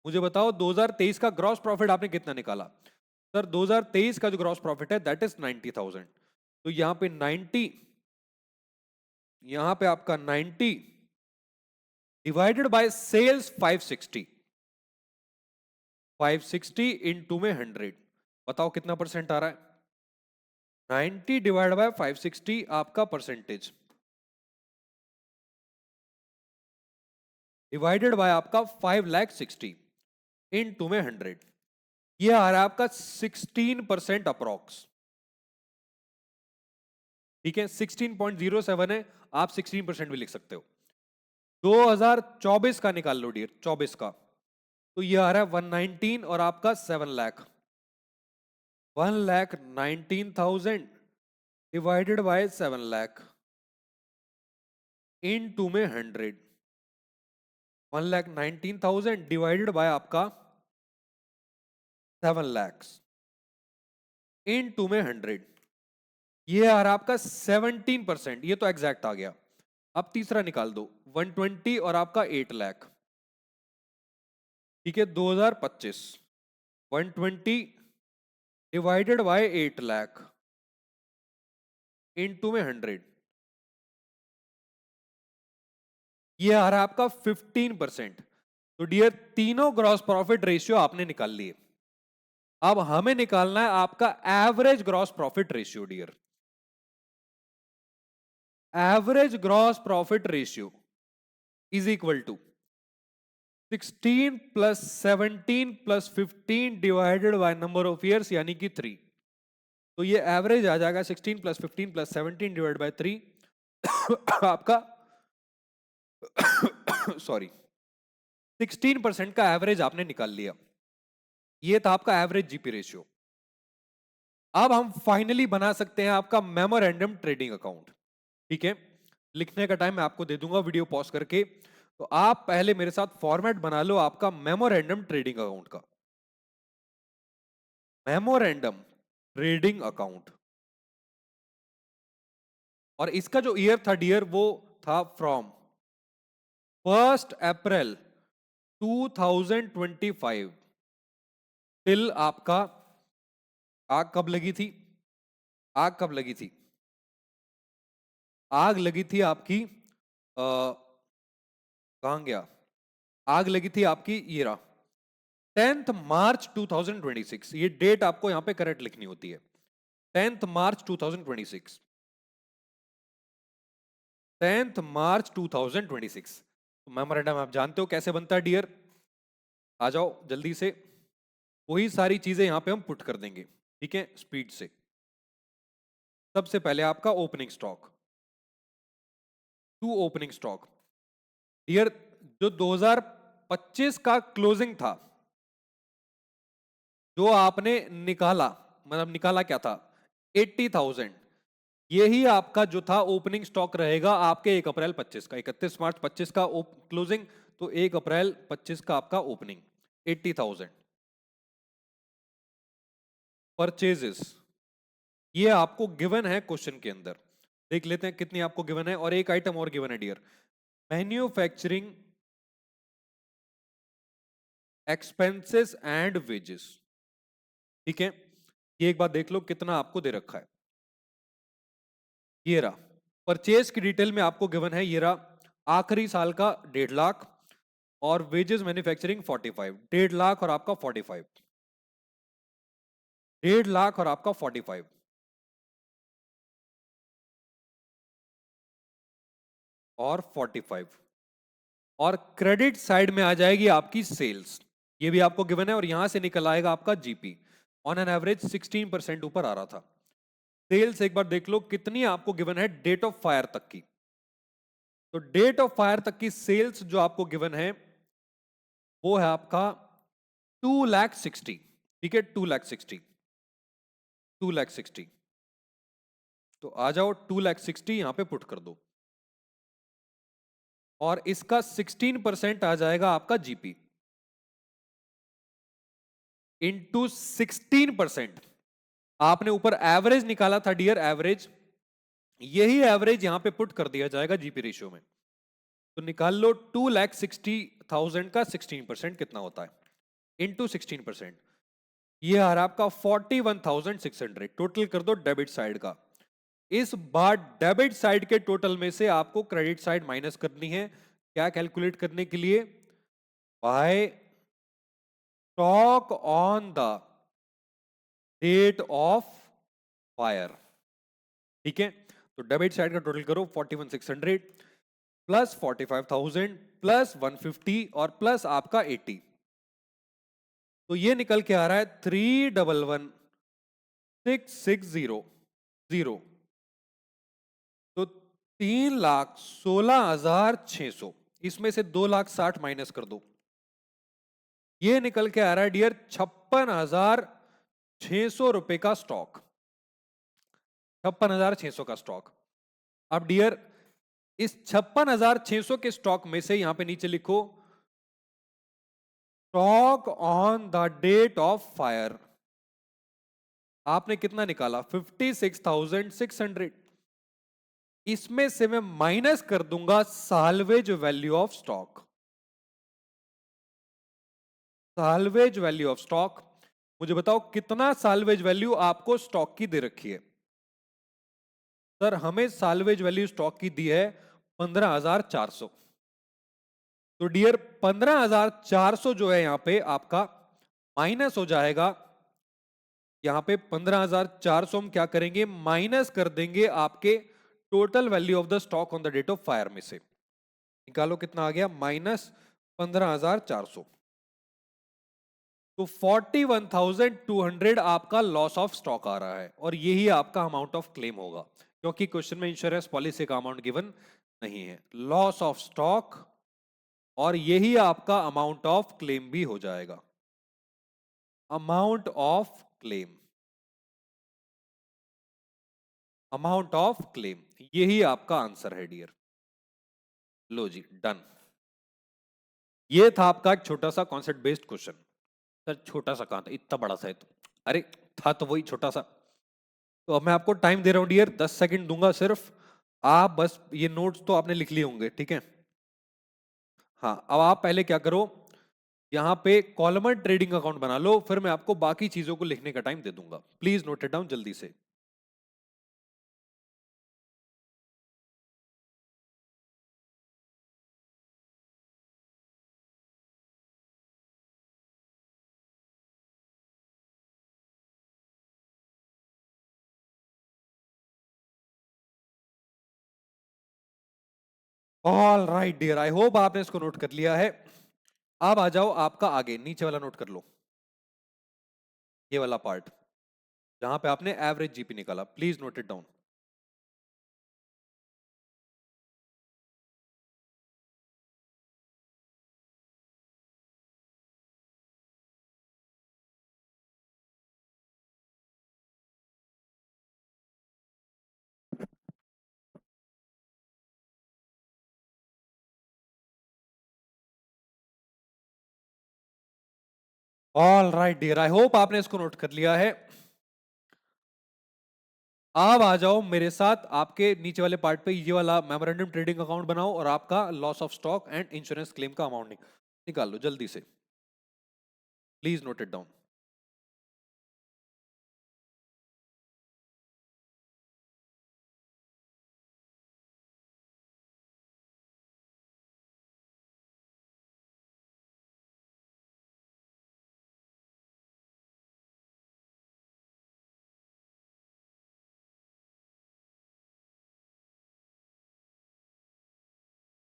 मुझे बताओ 2023 का ग्रॉस प्रॉफिट आपने कितना निकाला। सर 2023 का जो ग्रॉस प्रॉफिट है दैट इज 90,000, तो यहां पे 90, यहां पे आपका 90 डिवाइडेड बाय सेल्स 560, 560 इनटू में 100, बताओ कितना परसेंट आ रहा है। 90 डिवाइड बाय 560 आपका परसेंटेज डिवाइडेड बाय आपका 5,60,000 इनटू में 100, ये आ रहा है आपका 16% अप्रोक्स। ठीक है 16.07 है, आप 16% भी लिख सकते हो। 2024 का निकाल लो डियर, 24 का, तो ये आ रहा है 119 और आपका 7 lakh, 1,19,000 divided by 7 lakh into में 100, 1,19,000 डिवाइडेड बाय आपका 7 lakhs इन टू में 100, ये आ रहा आपका 17%, ये तो एग्जैक्ट आ गया। अब तीसरा निकाल दो 120 और आपका 8 लाख। ठीक है 2025 120 डिवाइडेड बाय 8 लाख इनटू में 100, ये आ रहा है आपका 15%। तो डियर तीनों ग्रॉस प्रॉफिट रेशियो आपने निकाल लिए। अब हमें निकालना है आपका average gross profit ratio dear. Average gross profit ratio is equal to 16 plus 17 plus 15 divided by number of years यानी कि 3, तो ये एवरेज आ जाएगा 16 प्लस 15 प्लस 17 डिवाइड बाय 3 आपका सॉरी 16% का एवरेज आपने निकाल लिया। ये था आपका एवरेज जीपी रेशियो। अब हम फाइनली बना सकते हैं आपका मेमोरेंडम ट्रेडिंग अकाउंट। ठीक है, लिखने का टाइम मैं आपको दे दूंगा वीडियो पॉज करके। तो आप पहले मेरे साथ फॉर्मेट बना लो आपका मेमोरेंडम ट्रेडिंग अकाउंट का। मेमोरेंडम ट्रेडिंग अकाउंट, और इसका जो ईयर था डियर वो था फ्रॉम 1 अप्रैल 2025 टिल आपका, आग कब लगी थी, आग कब लगी थी, आग लगी थी आपकी कहां गया, आग लगी थी आपकी ये रहा 10 मार्च 2026। ये डेट आपको यहां पे करेक्ट लिखनी होती है, 10 मार्च 2026, 10 मार्च 2026। तो मेमोरेंडम आप जानते हो कैसे बनता है डियर, आ जाओ जल्दी से, वही सारी चीजें यहां पे हम पुट कर देंगे। ठीक है, स्पीड से। सबसे पहले आपका opening stock, to opening stock dear, जो 2025 का क्लोजिंग था, जो आपने निकाला, मतलब निकाला क्या था 80,000, यही आपका जो था ओपनिंग स्टॉक रहेगा आपके 1 अप्रैल 25 का, 31 मार्च 25 का क्लोजिंग, तो 1 अप्रैल 25 का आपका ओपनिंग 80,000। परचेजेस, ये आपको गिवन है क्वेश्चन के अंदर, देख लेते हैं कितनी आपको गिवन है। और एक आइटम और गिवन है dear, manufacturing expenses and wages. ठीक है, ये एक बात देख लो कितना आपको दे रखा है, ये रहा परचेज की डिटेल में आपको गिवन है, ये रहा आखिरी साल का 1.5 लाख, और वेजेस मैन्युफैक्चरिंग 45, 1.5 लाख और आपका 45, 1.5 लाख और आपका 45, और 45, और क्रेडिट साइड में आ जाएगी आपकी सेल्स, ये भी आपको गिवन है, और यहां से निकल आएगा आपका जीपी, ऑन एन एवरेज 16% ऊपर आ रहा था। सेल्स एक बार देख लो कितनी आपको गिवन है डेट ऑफ फायर तक की, तो डेट ऑफ फायर तक की सेल्स जो आपको गिवन है वो है आपका 2,60,000। ठीक है, 2,60,000, 2,60,000, तो आ जाओ 2,60,000 यहां पे पुट कर दो, और इसका 16% आ जाएगा आपका जीपी इंटू 16%। आपने ऊपर एवरेज निकाला था डियर, एवरेज, यही एवरेज यहां पे पुट कर दिया जाएगा जीपी रेशियो में। तो निकाल लो 2,60,000 का 16% कितना होता है, इंटू 16%, ये आ रहा आपका 41,600। टोटल कर दो डेबिट साइड का, इस बार डेबिट साइड के टोटल में से आपको क्रेडिट साइड माइनस करनी है। क्या कैलकुलेट करने के लिए, by stock on the date of fire. ठीक है, तो डेबिट साइड का टोटल करो 41,600 प्लस 45,000 प्लस 150 और प्लस आपका 80, तो ये निकल के आ रहा है 3,11,660,000, तो 3,16,600, इसमें से 2,60,000 माइनस कर दो, ये निकल के आ रहा है डियर 56,600 रुपए का स्टॉक, 56,600 का स्टॉक। अब डियर इस 56,600 के स्टॉक में से यहां पे नीचे लिखो stock on the date of fire, आपने कितना निकाला 56,600, इसमें से मैं माइनस कर दूंगा salvage value of stock, salvage value of stock. मुझे बताओ कितना साल्वेज वैल्यू आपको स्टॉक की दे रखी है, सर हमें साल्वेज वैल्यू स्टॉक की दी है 15,400, तो डियर 15,400 जो है यहां पे आपका माइनस हो जाएगा, यहां पे 15,400 हम क्या करेंगे माइनस कर देंगे आपके total value of the stock on the date of fire में से, निकालो कितना आ गया माइनस 15,400, तो 41,200 आपका लॉस ऑफ स्टॉक आ रहा है, और यही आपका अमाउंट ऑफ क्लेम होगा, क्योंकि क्वेश्चन में इंश्योरेंस पॉलिसी का अमाउंट गिवन नहीं है, लॉस ऑफ स्टॉक, और यही आपका अमाउंट ऑफ क्लेम भी हो जाएगा, amount of claim. Amount of claim, यही आपका आंसर है डियर। लो जी, डन। ये था आपका एक छोटा सा कॉन्सेप्ट बेस्ड क्वेश्चन। सर छोटा सा कहां था, इतना बड़ा सा है तो। अरे था तो वही छोटा सा। तो अब मैं आपको टाइम दे रहा हूं डियर, 10 सेकंड दूंगा सिर्फ। आप बस ये नोट्स तो आपने लिख लिए होंगे, ठीक है। हाँ, अब आप पहले क्या करो, यहाँ पे कॉलमर ट्रेडिंग अकाउंट बना लो, फिर मैं आपको बाकी चीजों को लिखने का टाइम दे दूंगा। प्लीज नोट इट डाउन जल्दी से। All right dear, I hope आपने इसको नोट कर लिया है। अब आ जाओ आपका आगे, नीचे वाला नोट कर लो, ये वाला पार्ट जहां पे आपने एवरेज जीपी निकाला, please note it down. All right dear, I hope आपने इसको नोट कर लिया है। अब आ जाओ मेरे साथ आपके नीचे वाले पार्ट पे, ये वाला मेमोरेंडम ट्रेडिंग अकाउंट बनाओ और आपका loss of stock and insurance claim का अमाउंट निकाल लो जल्दी से। Please note it down.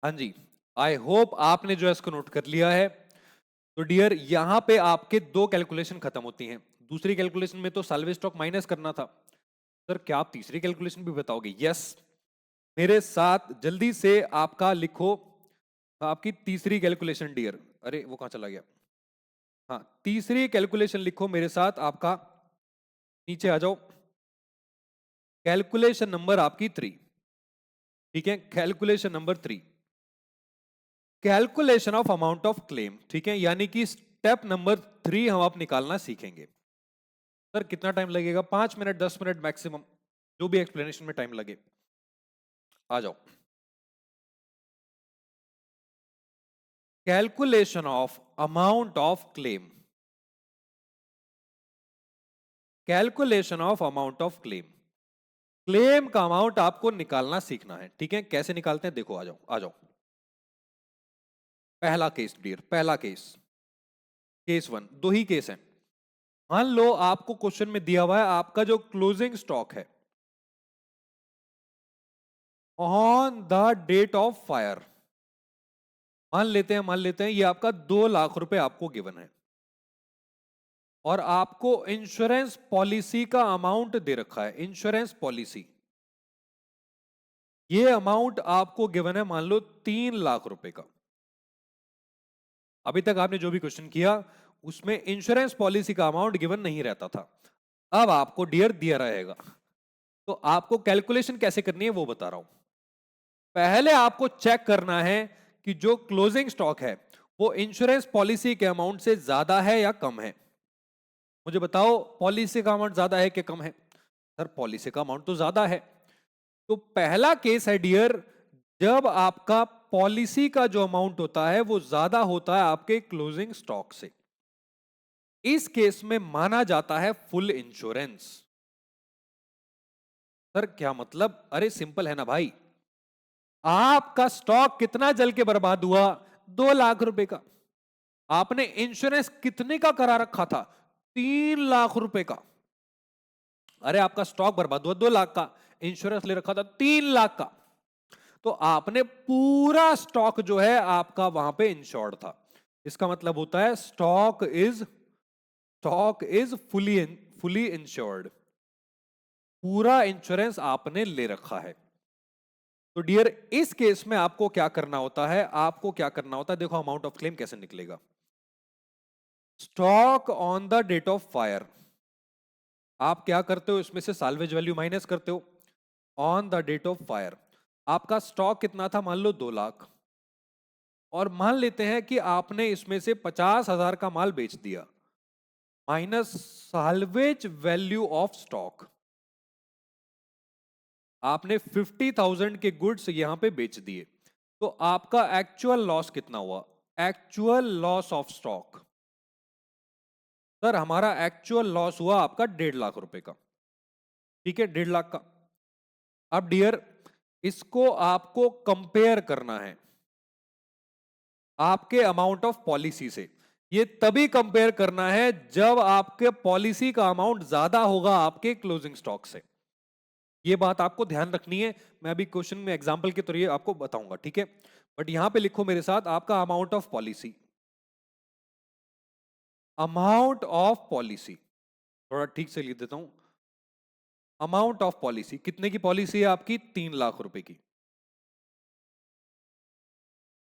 हाँ जी, आई होप आपने जो है इसको नोट कर लिया है। तो डियर यहां पे आपके दो कैलकुलेशन खत्म होती हैं। दूसरी कैलकुलेशन में तो साल्वेज स्टॉक माइनस करना था। सर क्या आप तीसरी कैलकुलेशन भी बताओगे? यस, मेरे साथ जल्दी से आपका लिखो आपकी तीसरी कैलकुलेशन डियर। अरे वो कहां चला गया? हाँ, तीसरी कैलकुलेशन लिखो मेरे साथ आपका, नीचे आ जाओ। कैलकुलेशन नंबर आपकी 3, ठीक है, calculation number 3, calculation of amount of claim, ठीक है, यानी कि स्टेप नंबर 3 हम आप निकालना सीखेंगे। सर कितना टाइम लगेगा? 5 मिनट 10 मिनट मैक्सिमम, जो भी एक्सप्लेनेशन में टाइम लगे। आ जाओ। Calculation of amount of claim, calculation of amount of claim, claim का अमाउंट आपको निकालना सीखना है, ठीक है। कैसे निकालते हैं देखो, आ जाओ आ जाओ। पहला केस डियर, पहला केस, केस 1, दो ही केस है। मान लो आपको क्वेश्चन में दिया हुआ है आपका जो क्लोजिंग स्टॉक है on the date of fire, मान लेते हैं ये आपका 2 लाख रुपए आपको गिवन है और आपको इंश्योरेंस पॉलिसी का अमाउंट दे रखा है। इंश्योरेंस पॉलिसी, ये अमाउंट आपको गिवन है मान लो 3 लाख रुपए का। अभी तक आपने जो भी क्वेश्चन किया उसमें इंश्योरेंस पॉलिसी का अमाउंट गिवन नहीं रहता था, अब आपको डियर दिया रहेगा। तो आपको कैलकुलेशन कैसे करनी है वो बता रहा हूं। पहले आपको चेक करना है कि जो क्लोजिंग स्टॉक है वो इंश्योरेंस पॉलिसी के अमाउंट से ज्यादा है या कम है। मुझे बताओ पॉलिसी का अमाउंट ज्यादा है कि कम है? सर पॉलिसी का अमाउंट तो ज्यादा है। तो पहला केस है डियर, जब आपका पॉलिसी का जो अमाउंट होता है वो ज्यादा होता है आपके क्लोजिंग स्टॉक से, इस केस में माना जाता है फुल इंश्योरेंस। सर क्या मतलब? अरे सिंपल है ना भाई, आपका स्टॉक कितना जल के बर्बाद हुआ? 2 लाख रुपए का। आपने इंश्योरेंस कितने का करा रखा था? 3 लाख रुपए का। अरे आपका स्टॉक बर्बाद हुआ 2 लाख का, इंश्योरेंस ले रखा था 3 लाख का। तो आपने पूरा स्टॉक जो है आपका वहां पे इंश्योर्ड था। इसका मतलब होता है स्टॉक इज फुली इंश्योर्ड। पूरा इंश्योरेंस आपने ले रखा है। तो डियर इस केस में आपको क्या करना होता है, आपको क्या करना होता है, देखो अमाउंट ऑफ क्लेम कैसे निकलेगा। Stock on the date of fire, आप क्या करते हो, इसमें से साल्वेज वैल्यू माइनस करते हो। On the date of fire. आपका स्टॉक कितना था, मान लो 2 लाख, और मान लेते हैं कि आपने इसमें से 50,000 का माल बेच दिया, minus salvage value of stock. आपने 50,000 के गुड्स यहां पे बेच दिए, तो आपका एक्चुअल लॉस कितना हुआ? Actual loss of stock. Sir हमारा एक्चुअल लॉस हुआ आपका 1.5 लाख रुपए का, ठीक है, 1.5 लाख का। अब डियर, इसको आपको कंपेयर करना है आपके अमाउंट ऑफ पॉलिसी से। ये तभी कंपेयर करना है जब आपके पॉलिसी का अमाउंट ज्यादा होगा आपके क्लोजिंग स्टॉक से। ये बात आपको ध्यान रखनी है, मैं अभी क्वेश्चन में एग्जांपल के जरिए आपको बताऊंगा, ठीक है। बट यहां पे लिखो मेरे साथ, आपका amount of policy, amount of policy, थोड़ा ठीक से लिख देता हूं। अमाउंट ऑफ पॉलिसी, कितने की पॉलिसी है आपकी? 3 लाख रुपए की।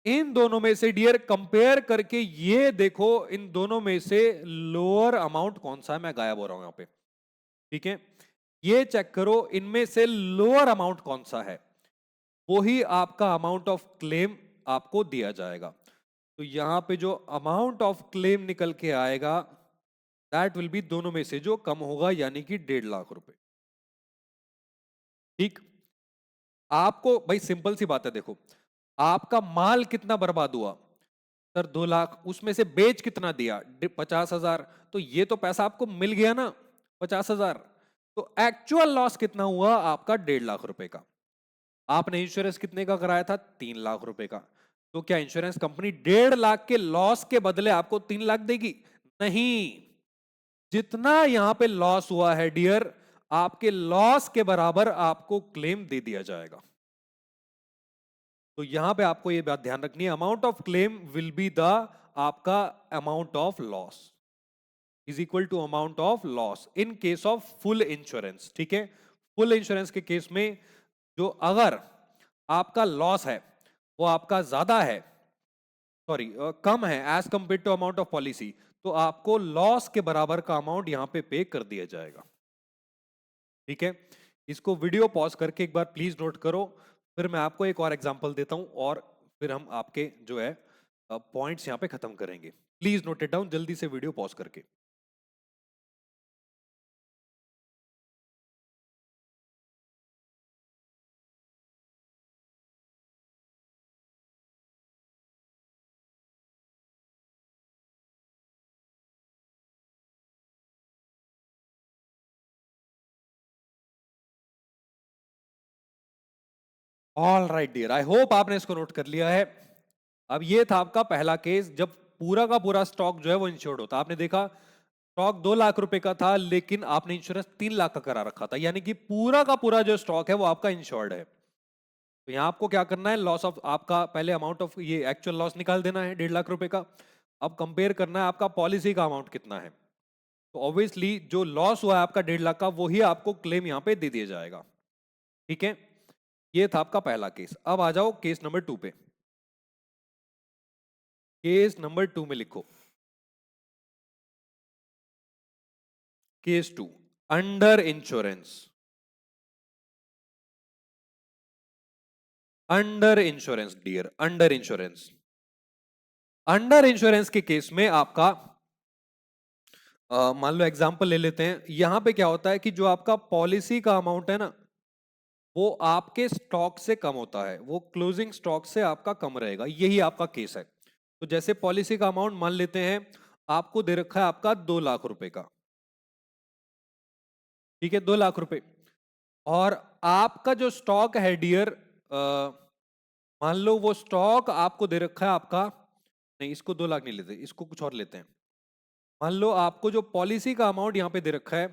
इन दोनों में से डियर कंपेयर करके ये देखो, इन दोनों में से लोअर अमाउंट कौन सा है। मैं गायब हो रहा हूं यहां पे, ठीक है। ये चेक करो, इनमें से लोअर अमाउंट कौन सा है, वही आपका अमाउंट ऑफ क्लेम आपको दिया जाएगा। तो यहां पे जो अमाउंट ऑफ क्लेम निकल के आएगा, दैट विल बी दोनों में से जो कम होगा, यानी कि 1.5 लाख रुपए, ठीक। आपको भाई सिंपल सी बात है, देखो आपका माल कितना बर्बाद हुआ सर? 2 लाख, उसमें से बेच कितना दिया? 50,000। तो ये तो पैसा आपको मिल गया ना, 50,000। तो एक्चुअल लॉस कितना हुआ आपका? 1.5 लाख रुपए का। आपने इंश्योरेंस कितने का कराया था? 3 लाख रुपए का। तो क्या इंश्योरेंस कंपनी 1.5 लाख के लॉस के बदले आपको 3 लाख देगी? नहीं। जितना यहां पे लॉस हुआ है डियर, आपके लॉस के बराबर आपको क्लेम दे दिया जाएगा। तो यहां पे आपको ये बात ध्यान रखनी है, amount of claim will be the आपका amount of loss is equal to amount of loss in case of full insurance, ठीक है। फुल इंश्योरेंस के केस में जो अगर आपका लॉस है वो आपका ज्यादा है, सॉरी कम है as compare to amount of policy, तो आपको लॉस के बराबर का अमाउंट यहां पे पे कर दिया जाएगा, ठीक है। इसको वीडियो पॉज करके एक बार प्लीज नोट करो, फिर मैं आपको एक और एग्जांपल देता हूं और फिर हम आपके जो है पॉइंट्स यहां पे खत्म करेंगे। प्लीज नोट इट डाउन जल्दी से वीडियो पॉज करके। All right dear, I hope आपने इसको नोट कर लिया है। अब ये था आपका पहला केस, जब पूरा का पूरा स्टॉक जो है वो इंश्योर्ड होता। आपने देखा स्टॉक 2 लाख रुपए का था, लेकिन आपने इंश्योरेंस 3 लाख का करा रखा था, यानी कि पूरा का पूरा जो स्टॉक है वो आपका इंश्योर्ड है। तो यहां आपको क्या करना है, लॉस ऑफ आपका पहले अमाउंट ऑफ ये एक्चुअल लॉस निकाल देना है 1.5 लाख रुपए का। अब कंपेयर करना है आपका पॉलिसी का अमाउंट कितना है। तो ऑब्वियसली जो लॉस हुआ है आपका 1.5 लाख का, वही आपको क्लेम यहां पे दे दिया जाएगा, ठीक है। ये था आपका पहला केस। अब आ जाओ केस नंबर 2 पे। केस नंबर 2 में लिखो, case 2, under insurance. Under insurance dear, under insurance. Under insurance के केस में आपका मान लो एग्जांपल ले लेते हैं। यहां पे क्या होता है कि जो आपका पॉलिसी का अमाउंट है ना, वो आपके स्टॉक से कम होता है, वो क्लोजिंग स्टॉक से आपका कम रहेगा, यही आपका केस है। तो जैसे पॉलिसी का अमाउंट मान लेते हैं, आपको दे रखा है आपका 2 लाख रुपए का, ठीक है, 2 लाख रुपए। और आपका जो स्टॉक है डियर, मान लो वो स्टॉक आपको दे रखा है आपका, नहीं इसको 2 लाख नहीं लेते, इसको कुछ और लेते हैं। मान लो आपको जो पॉलिसी का अमाउंट यहां पे दे रखा है,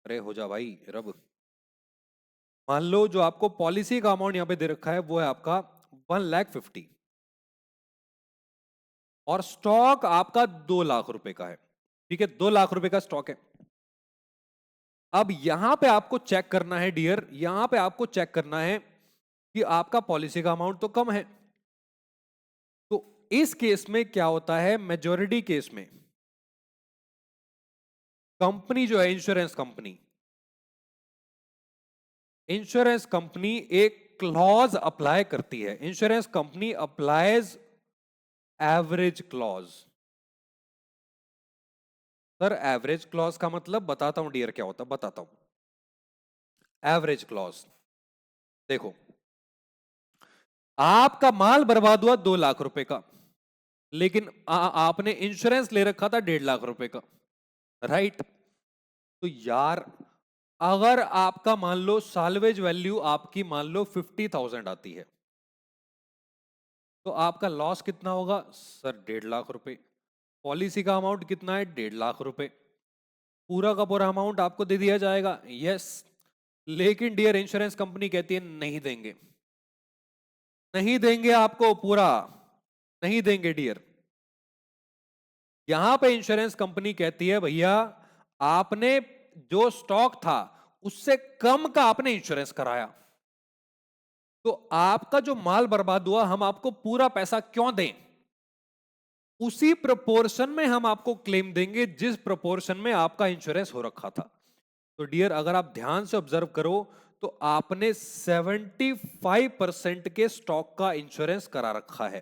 अरे हो जा भाई रब, मान लो जो आपको पॉलिसी का अमाउंट यहां पे दे रखा है वो है आपका 1,50,000, और स्टॉक आपका 2 लाख रुपए का है, ठीक है, 2 लाख रुपए का स्टॉक है। अब यहां पे आपको चेक करना है डियर, यहां पे आपको चेक करना है कि आपका पॉलिसी का अमाउंट तो कम है। तो इस केस में क्या होता है, मेजॉरिटी केस में कंपनी जो है, इंश्योरेंस कंपनी, इंश्योरेंस कंपनी एक क्लॉज अप्लाई करती है, insurance company applies average clause. Sir average clause का मतलब बताता हूं डियर क्या होता है, बताता हूं। एवरेज क्लॉज देखो, आपका माल बर्बाद हुआ 2 लाख रुपए का, लेकिन आपने इंश्योरेंस ले रखा था 1.5 लाख रुपए का, राइट? तो यार अगर आपका मान लो साल्वेज वैल्यू आपकी मान लो 50,000 आती है, तो आपका लॉस कितना होगा सर? 1.5 लाख रुपए। पॉलिसी का अमाउंट कितना है? 1.5 लाख रुपए। पूरा का पूरा अमाउंट आपको दे दिया जाएगा, यस। लेकिन डियर इंश्योरेंस कंपनी कहती है नहीं देंगे, नहीं देंगे आपको पूरा, नहीं देंगे डियर। यहां पे इंश्योरेंस कंपनी कहती है भैया आपने जो स्टॉक था उससे कम का आपने इंश्योरेंस कराया, तो आपका जो माल बर्बाद हुआ हम आपको पूरा पैसा क्यों दें? उसी प्रोपोर्शन में हम आपको क्लेम देंगे जिस प्रोपोर्शन में आपका इंश्योरेंस हो रखा था। तो डियर अगर आप ध्यान से ऑब्जर्व करो तो आपने 75% के स्टॉक का इंश्योरेंस करा रखा है,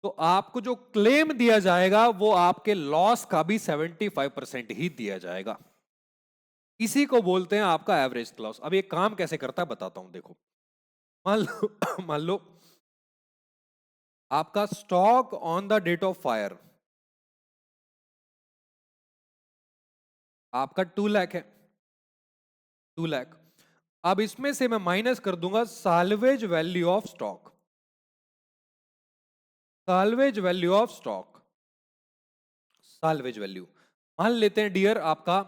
तो आपको जो क्लेम दिया जाएगा वो आपके लॉस का भी 75% ही दिया जाएगा। इसी को बोलते हैं आपका एवरेज लॉस। अब ये काम कैसे करता है बताता हूं, देखो। मान लो मान लो आपका stock on the date of fire आपका 2 लाख है, 2 लाख। अब इसमें से मैं माइनस कर दूंगा salvage value of stock, salvage value of stock, salvage value. मान लेते हैं डियर आपका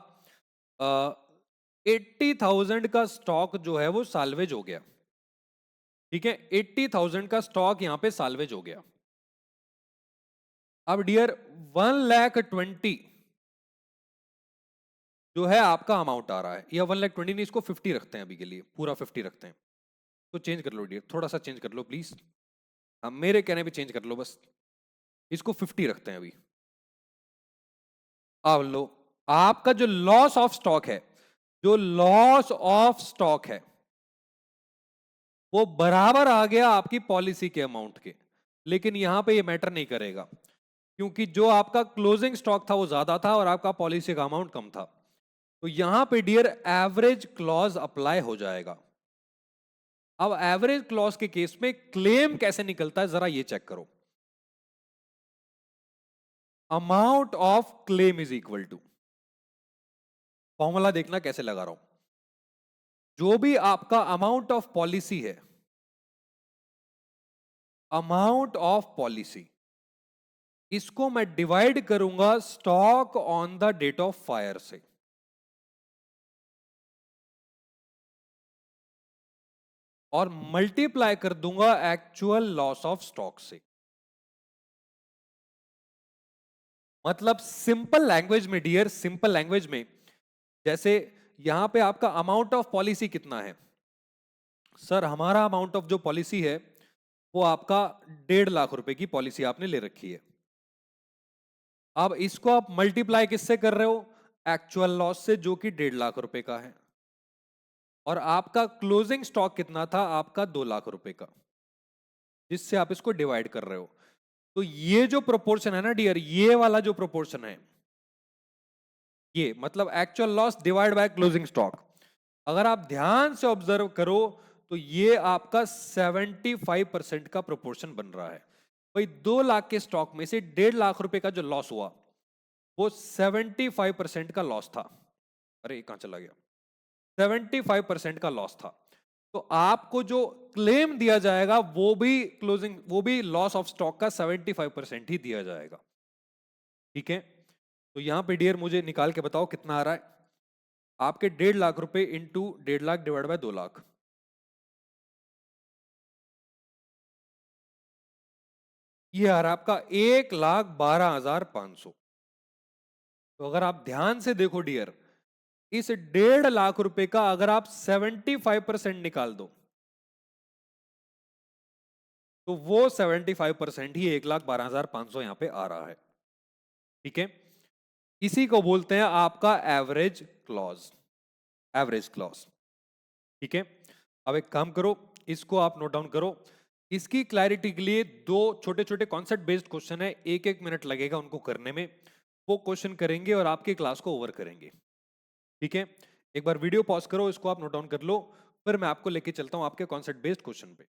80,000 का स्टॉक जो है वो साल्वेज हो गया, ठीक है? 80,000 का स्टॉक यहां पे साल्वेज हो गया। अब डियर 1,20,000 जो है आपका अमाउंट आ रहा है, या 1,20,000 नहीं, इसको 50 रखते हैं अभी के लिए, पूरा 50 रखते हैं। तो चेंज कर लो डियर, थोड़ा सा चेंज कर लो प्लीज, हाँ मेरे कहने पे चेंज कर लो बस, इसको 50 रखते हैं अभी। अब लो, आपका जो लॉस ऑफ स्टॉक है, जो लॉस ऑफ स्टॉक है वो बराबर आ गया आपकी पॉलिसी के अमाउंट के, लेकिन यहां पे ये मैटर नहीं करेगा क्योंकि जो आपका क्लोजिंग स्टॉक था वो ज्यादा था और आपका पॉलिसी का अमाउंट कम था। तो यहां पे डियर एवरेज क्लॉज अप्लाई हो जाएगा। अब एवरेज क्लॉज के केस में क्लेम कैसे निकलता है जरा ये चेक करो। Amount of claim is equal to, formula देखना कैसे लगा रहा हूं, जो भी आपका अमाउंट ऑफ पॉलिसी है, अमाउंट ऑफ पॉलिसी, इसको मैं डिवाइड करूंगा stock on the date of fire से, और मल्टीप्लाई कर दूंगा एक्चुअल लॉस ऑफ स्टॉक से। मतलब सिंपल लैंग्वेज में डियर, सिंपल लैंग्वेज में, जैसे यहां पे आपका अमाउंट ऑफ पॉलिसी कितना है? सर हमारा अमाउंट ऑफ जो पॉलिसी है वो आपका 1.5 लाख रुपए की पॉलिसी आपने ले रखी है। अब इसको आप मल्टीप्लाई किससे कर रहे हो? एक्चुअल लॉस से, जो कि 1.5 लाख रुपए का है। और आपका क्लोजिंग स्टॉक कितना था? आपका 2 लाख रुपए का, जिससे आप इसको डिवाइड कर रहे हो। तो ये जो प्रोपोर्शन है ना डियर, ये वाला जो प्रोपोर्शन है, ये मतलब actual loss divide by closing stock, अगर आप ध्यान से ऑब्जर्व करो तो ये आपका 75% का प्रोपोर्शन बन रहा है। भाई 2 लाख के स्टॉक में से 1.5 लाख रुपए का जो लॉस हुआ वो 75% का लॉस था। अरे कहां चला गया? 75% का लॉस था। तो आपको जो क्लेम दिया जाएगा वो भी क्लोजिंग, वो भी लॉस ऑफ स्टॉक का 75% ही दिया जाएगा, ठीक है? तो यहां पे डियर मुझे निकाल के बताओ कितना आ रहा है आपके 1.5 लाख रुपए into 1.5 lakh divide by 2 lakh, ये आ रहा है आपका 1,12,500। तो अगर आप ध्यान से देखो डियर, इस 1.5 लाख रुपए का अगर आप 75% निकाल दो तो वो 75% ही 1,12,500 यहां पे आ रहा है, ठीक है? इसी को बोलते हैं आपका एवरेज क्लॉज, एवरेज क्लॉज। ठीक है, अब एक काम करो, इसको आप नोट डाउन करो। इसकी क्लैरिटी के लिए दो छोटे छोटे कॉन्सेप्ट बेस्ड क्वेश्चन है, एक एक मिनट लगेगा उनको करने में। वो क्वेश्चन करेंगे और आपकी क्लास को ओवर करेंगे। ठीक है, एक बार वीडियो पॉज करो, इसको आप नोट डाउन कर लो, फिर मैं आपको लेके चलता हूं आपके कॉन्सेप्ट बेस्ड क्वेश्चन पे।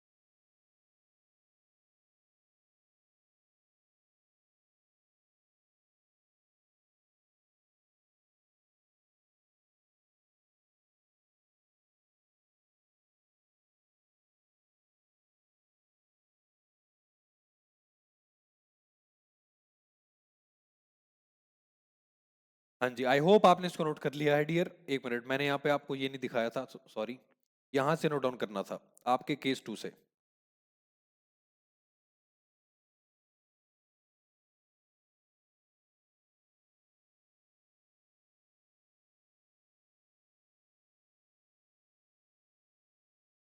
हाँ जी, आई होप आपने इसको नोट कर लिया है डियर। एक मिनट, मैंने यहाँ पे आपको ये नहीं दिखाया था, सॉरी, यहां से नोट डाउन करना था आपके केस 2 से।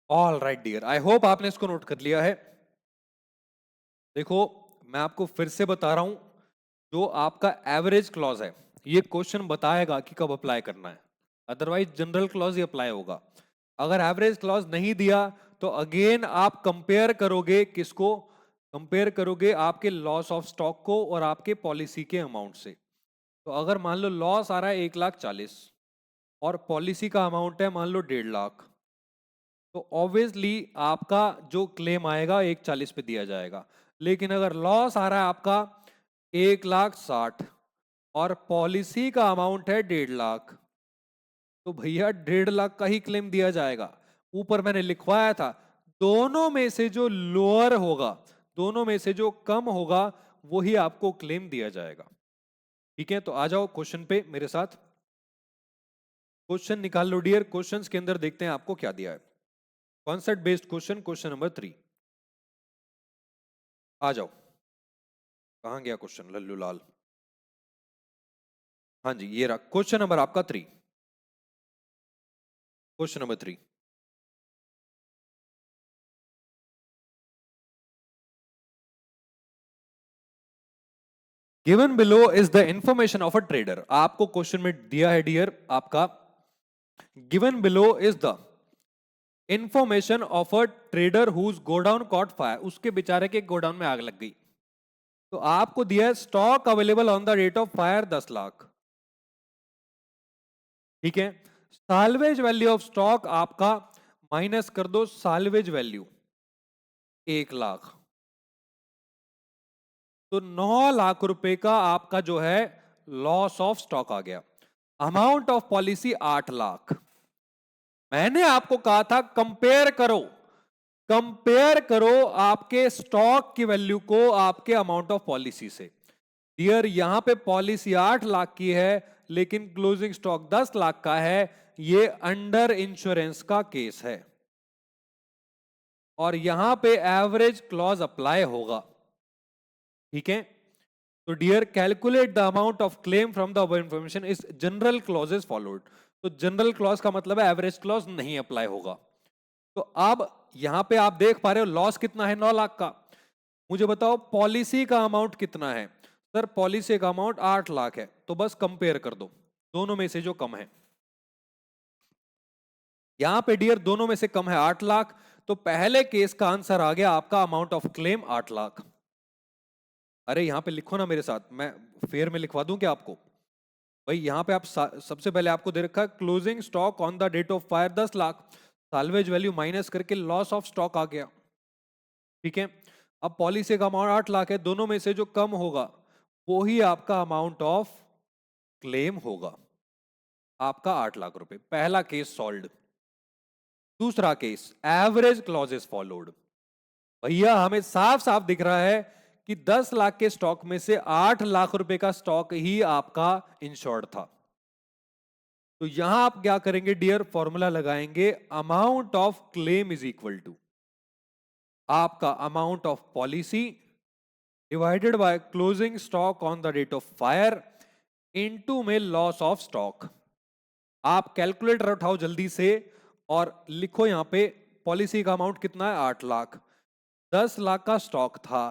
All right dear, I hope आपने इसको नोट कर लिया है। देखो, मैं आपको फिर से बता रहा हूं, जो आपका एवरेज क्लॉज है, ये क्वेश्चन बताएगा कि कब अप्लाई करना है, अदरवाइज जनरल क्लॉज ही अप्लाई होगा। अगर एवरेज क्लॉज नहीं दिया तो अगेन आप कंपेयर करोगे, किसको कंपेयर करोगे? आपके लॉस ऑफ स्टॉक को और आपके पॉलिसी के अमाउंट से। तो अगर मान लो लॉस आ रहा है 1,40,000 और पॉलिसी का अमाउंट है मान लो 1,50,000, तो ऑब्वियसली आपका जो क्लेम आएगा 1,40,000 पे दिया जाएगा। लेकिन अगर लॉस आ रहा है आपका 1,60,000 और पॉलिसी का अमाउंट है 1,50,000, तो भैया 1,50,000 का ही क्लेम दिया जाएगा। ऊपर मैंने लिखवाया था, दोनों में से जो लोअर होगा, दोनों में से जो कम होगा, वही आपको क्लेम दिया जाएगा। ठीक है, तो आ जाओ क्वेश्चन पे मेरे साथ। क्वेश्चन निकाल लो डियर, क्वेश्चंस के अंदर देखते हैं आपको क्या दिया है। Concept based question, question number 3। आ जाओ, कहां गया क्वेश्चन लल्लू लाल? हाँ जी, ये रहा क्वेश्चन नंबर आपका 3। Question number 3, given below is the information of a trader. आपको क्वेश्चन में दिया है डियर आपका, given below is the information of a trader whose godown caught fire. उसके बेचारे के गोडाउन में आग लग गई, तो आपको दिया है stock available on the rate of fire 10,00,000। ठीक है, साल्वेज वैल्यू ऑफ स्टॉक आपका माइनस कर दो साल्वेज वैल्यू 1,00,000, तो 9,00,000 रुपए का आपका जो है लॉस ऑफ स्टॉक आ गया। Amount of policy 8,00,000। मैंने आपको कहा था कंपेयर करो, कंपेयर करो आपके स्टॉक की वैल्यू को आपके अमाउंट ऑफ पॉलिसी से। डियर, यहां पे पॉलिसी 8,00,000 की है लेकिन क्लोजिंग स्टॉक 10,00,000 का है। ये अंडर इंश्योरेंस का केस है और यहां पे एवरेज क्लॉज अप्लाई होगा। ठीक है, तो dear calculate the amount of claim from the above information is general clauses followed. तो जनरल क्लॉज का मतलब है एवरेज क्लॉज नहीं अप्लाई होगा। तो अब यहां पे आप देख पा रहे हो लॉस कितना है 9,00,000 का। मुझे बताओ पॉलिसी का अमाउंट कितना है? सर पॉलिसी का अमाउंट 8,00,000 है, तो बस कंपेयर कर दो दोनों में से जो कम है। यहां पे डियर दोनों में से कम है 8,00,000, तो पहले केस का आंसर आ गया आपका अमाउंट ऑफ क्लेम 8,00,000। अरे यहां पे लिखो ना मेरे साथ, मैं फेयर में लिखवा दूं क्या आपको? भाई यहां पे आप सबसे पहले आपको दे रखा है closing stock on the date of fire 10,00,000, salvage value minus करके लॉस ऑफ स्टॉक आ गया। ठीक है, अब पॉलिसी का अमाउंट 8,00,000 है, दोनों में से जो कम होगा वो ही आपका अमाउंट ऑफ क्लेम होगा, आपका 8,00,000 रुपए। पहला केस सॉल्व। दूसरा केस एवरेज क्लॉजेस फॉलोड। भैया हमें साफ साफ दिख रहा है कि 10,00,000 के स्टॉक में से 8,00,000 रुपए का स्टॉक ही आपका इंश्योर्ड था। तो यहां आप क्या करेंगे डियर? फॉर्मूला लगाएंगे, amount of claim is equal to आपका amount of policy divided by closing stock on the date of fire into में लॉस ऑफ स्टॉक। आप कैलकुलेटर उठाओ जल्दी से और लिखो यहां पे पॉलिसी का अमाउंट कितना है 8,00,000, 10,00,000 का स्टॉक था,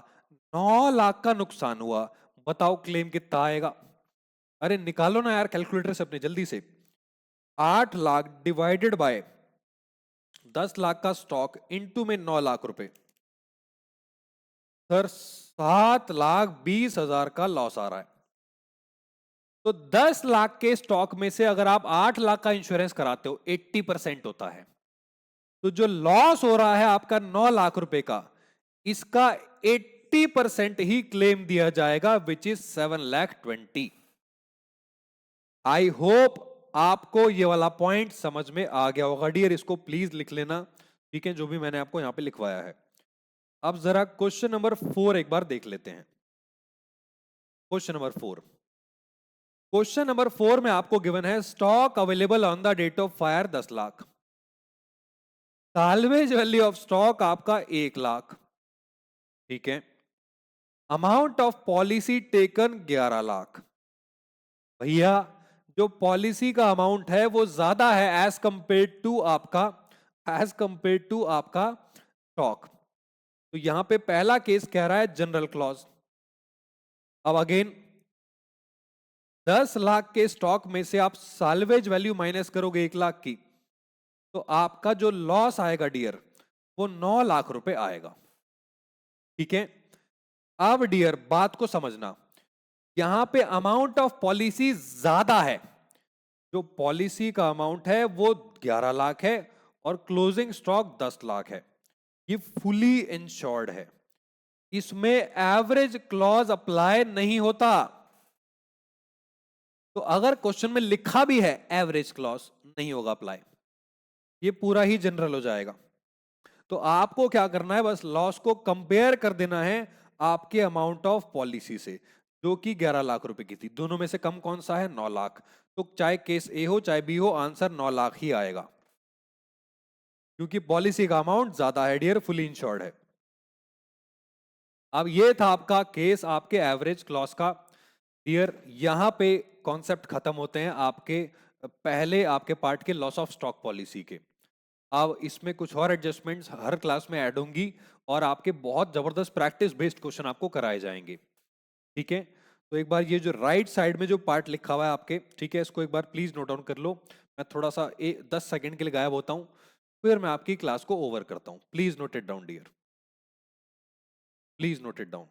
9,00,000 का नुकसान हुआ, बताओ क्लेम कितना आएगा? अरे निकालो ना यार कैलकुलेटर से अपने जल्दी से। 8,00,000 डिवाइडेड बाय 10 लाख का स्टॉक इनटू में 9 लाख रुपए, सर 7,20,000 का लॉस आ रहा है। तो 10 लाख के स्टॉक में से अगर आप 8 लाख का इंश्योरेंस कराते हो 80% होता है, तो जो लॉस हो रहा है आपका 9 लाख रुपए का, इसका 80% ही क्लेम दिया जाएगा, विच इज 7,20,000। आई होप आपको ये वाला पॉइंट समझ में आ गया होगा डियर, इसको प्लीज लिख लेना, ठीक है, जो भी मैंने आपको यहां पे लिखवाया है। अब जरा क्वेश्चन नंबर 4 एक बार देख लेते हैं। क्वेश्चन नंबर 4, क्वेश्चन नंबर 4 में आपको गिवन है stock available on the date of fire 10 lakh, salvage value of stock आपका 1 लाख, ठीक है, amount of policy taken 11 lakh. भैया जो पॉलिसी का अमाउंट है वो ज्यादा है एज कंपेयर टू आपका स्टॉक। तो यहां पे पहला केस कह रहा है जनरल क्लॉज। अब अगेन 10 लाख के स्टॉक में से आप साल्वेज वैल्यू माइनस करोगे 1 लाख की, तो आपका जो लॉस आएगा डियर वो 9 लाख रुपए आएगा, ठीक है। अब डियर बात को समझना, यहां पे अमाउंट ऑफ पॉलिसी ज्यादा है, जो पॉलिसी का अमाउंट है वो 11 लाख है और क्लोजिंग स्टॉक 10 लाख है, ये फुली इंश्योर्ड है, इसमें एवरेज क्लॉज अप्लाई नहीं होता। तो अगर क्वेश्चन में लिखा भी है एवरेज क्लॉज, नहीं होगा अप्लाई, ये पूरा ही जनरल हो जाएगा। तो आपको क्या करना है, बस लॉस को कंपेयर कर देना है आपके अमाउंट ऑफ पॉलिसी से, जो कि 11 लाख रुपए की थी। दोनों में से कम कौन सा है, 9 लाख। तो चाहे केस ए हो चाहे बी हो, आंसर 9 लाख ही आएगा, क्योंकि पॉलिसी का अमाउंट ज्यादा है डियर, फुली इंश्योर्ड है। अब ये था आपका केस आपके एवरेज क्लॉज का डियर। यहां पे कॉन्सेप्ट खत्म होते हैं आपके पहले आपके पार्ट के लॉस ऑफ स्टॉक पॉलिसी के। अब इसमें कुछ और एडजस्टमेंट्स हर क्लास में ऐड होंगी और आपके बहुत जबरदस्त प्रैक्टिस बेस्ड क्वेश्चन आपको कराए जाएंगे, ठीक है। तो एक बार ये जो राइट साइड में जो पार्ट लिखा हुआ है आपके, ठीक है, इसको एक बार प्लीज नोट डाउन कर लो। मैं थोड़ा सा 10 सेकंड के लिए गायब होता हूं, फिर मैं आपकी क्लास को ओवर करता हूं। Please note it down dear, please note it down.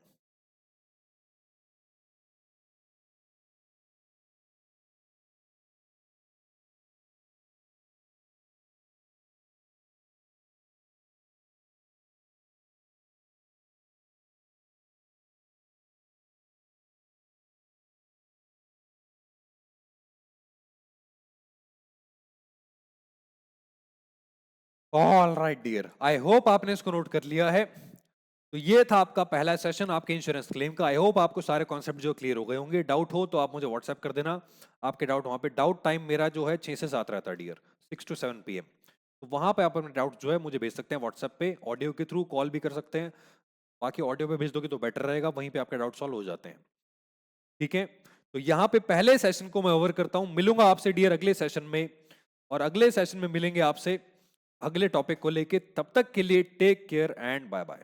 All right dear, I hope आपने इसको नोट कर लिया है। तो ये था आपका पहला सेशन आपके इंश्योरेंस क्लेम का। आई होप आपको सारे कॉन्सेप्ट जो क्लियर हो गए होंगे। डाउट हो तो आप मुझे व्हाट्सएप कर देना आपके डाउट। वहां पे डाउट टाइम मेरा जो है 6 से 7 रहता है डियर, 6 to 7 PM। तो वहां पे आप अपने डाउट जो है मुझे भेज सकते हैं व्हाट्सएप पे, ऑडियो के थ्रू, कॉल भी कर सकते हैं। बाकी ऑडियो पे भेज दोगे तो बेटर रहेगा, वहीं पे आपके डाउट सॉल्व हो जाते हैं, ठीक है। तो यहाँ पे पहले सेशन को मैं ओवर करता हूँ, मिलूंगा आपसे डियर अगले सेशन में, और अगले सेशन में मिलेंगे आपसे अगले टॉपिक को लेके। तब तक के लिए take care and bye bye.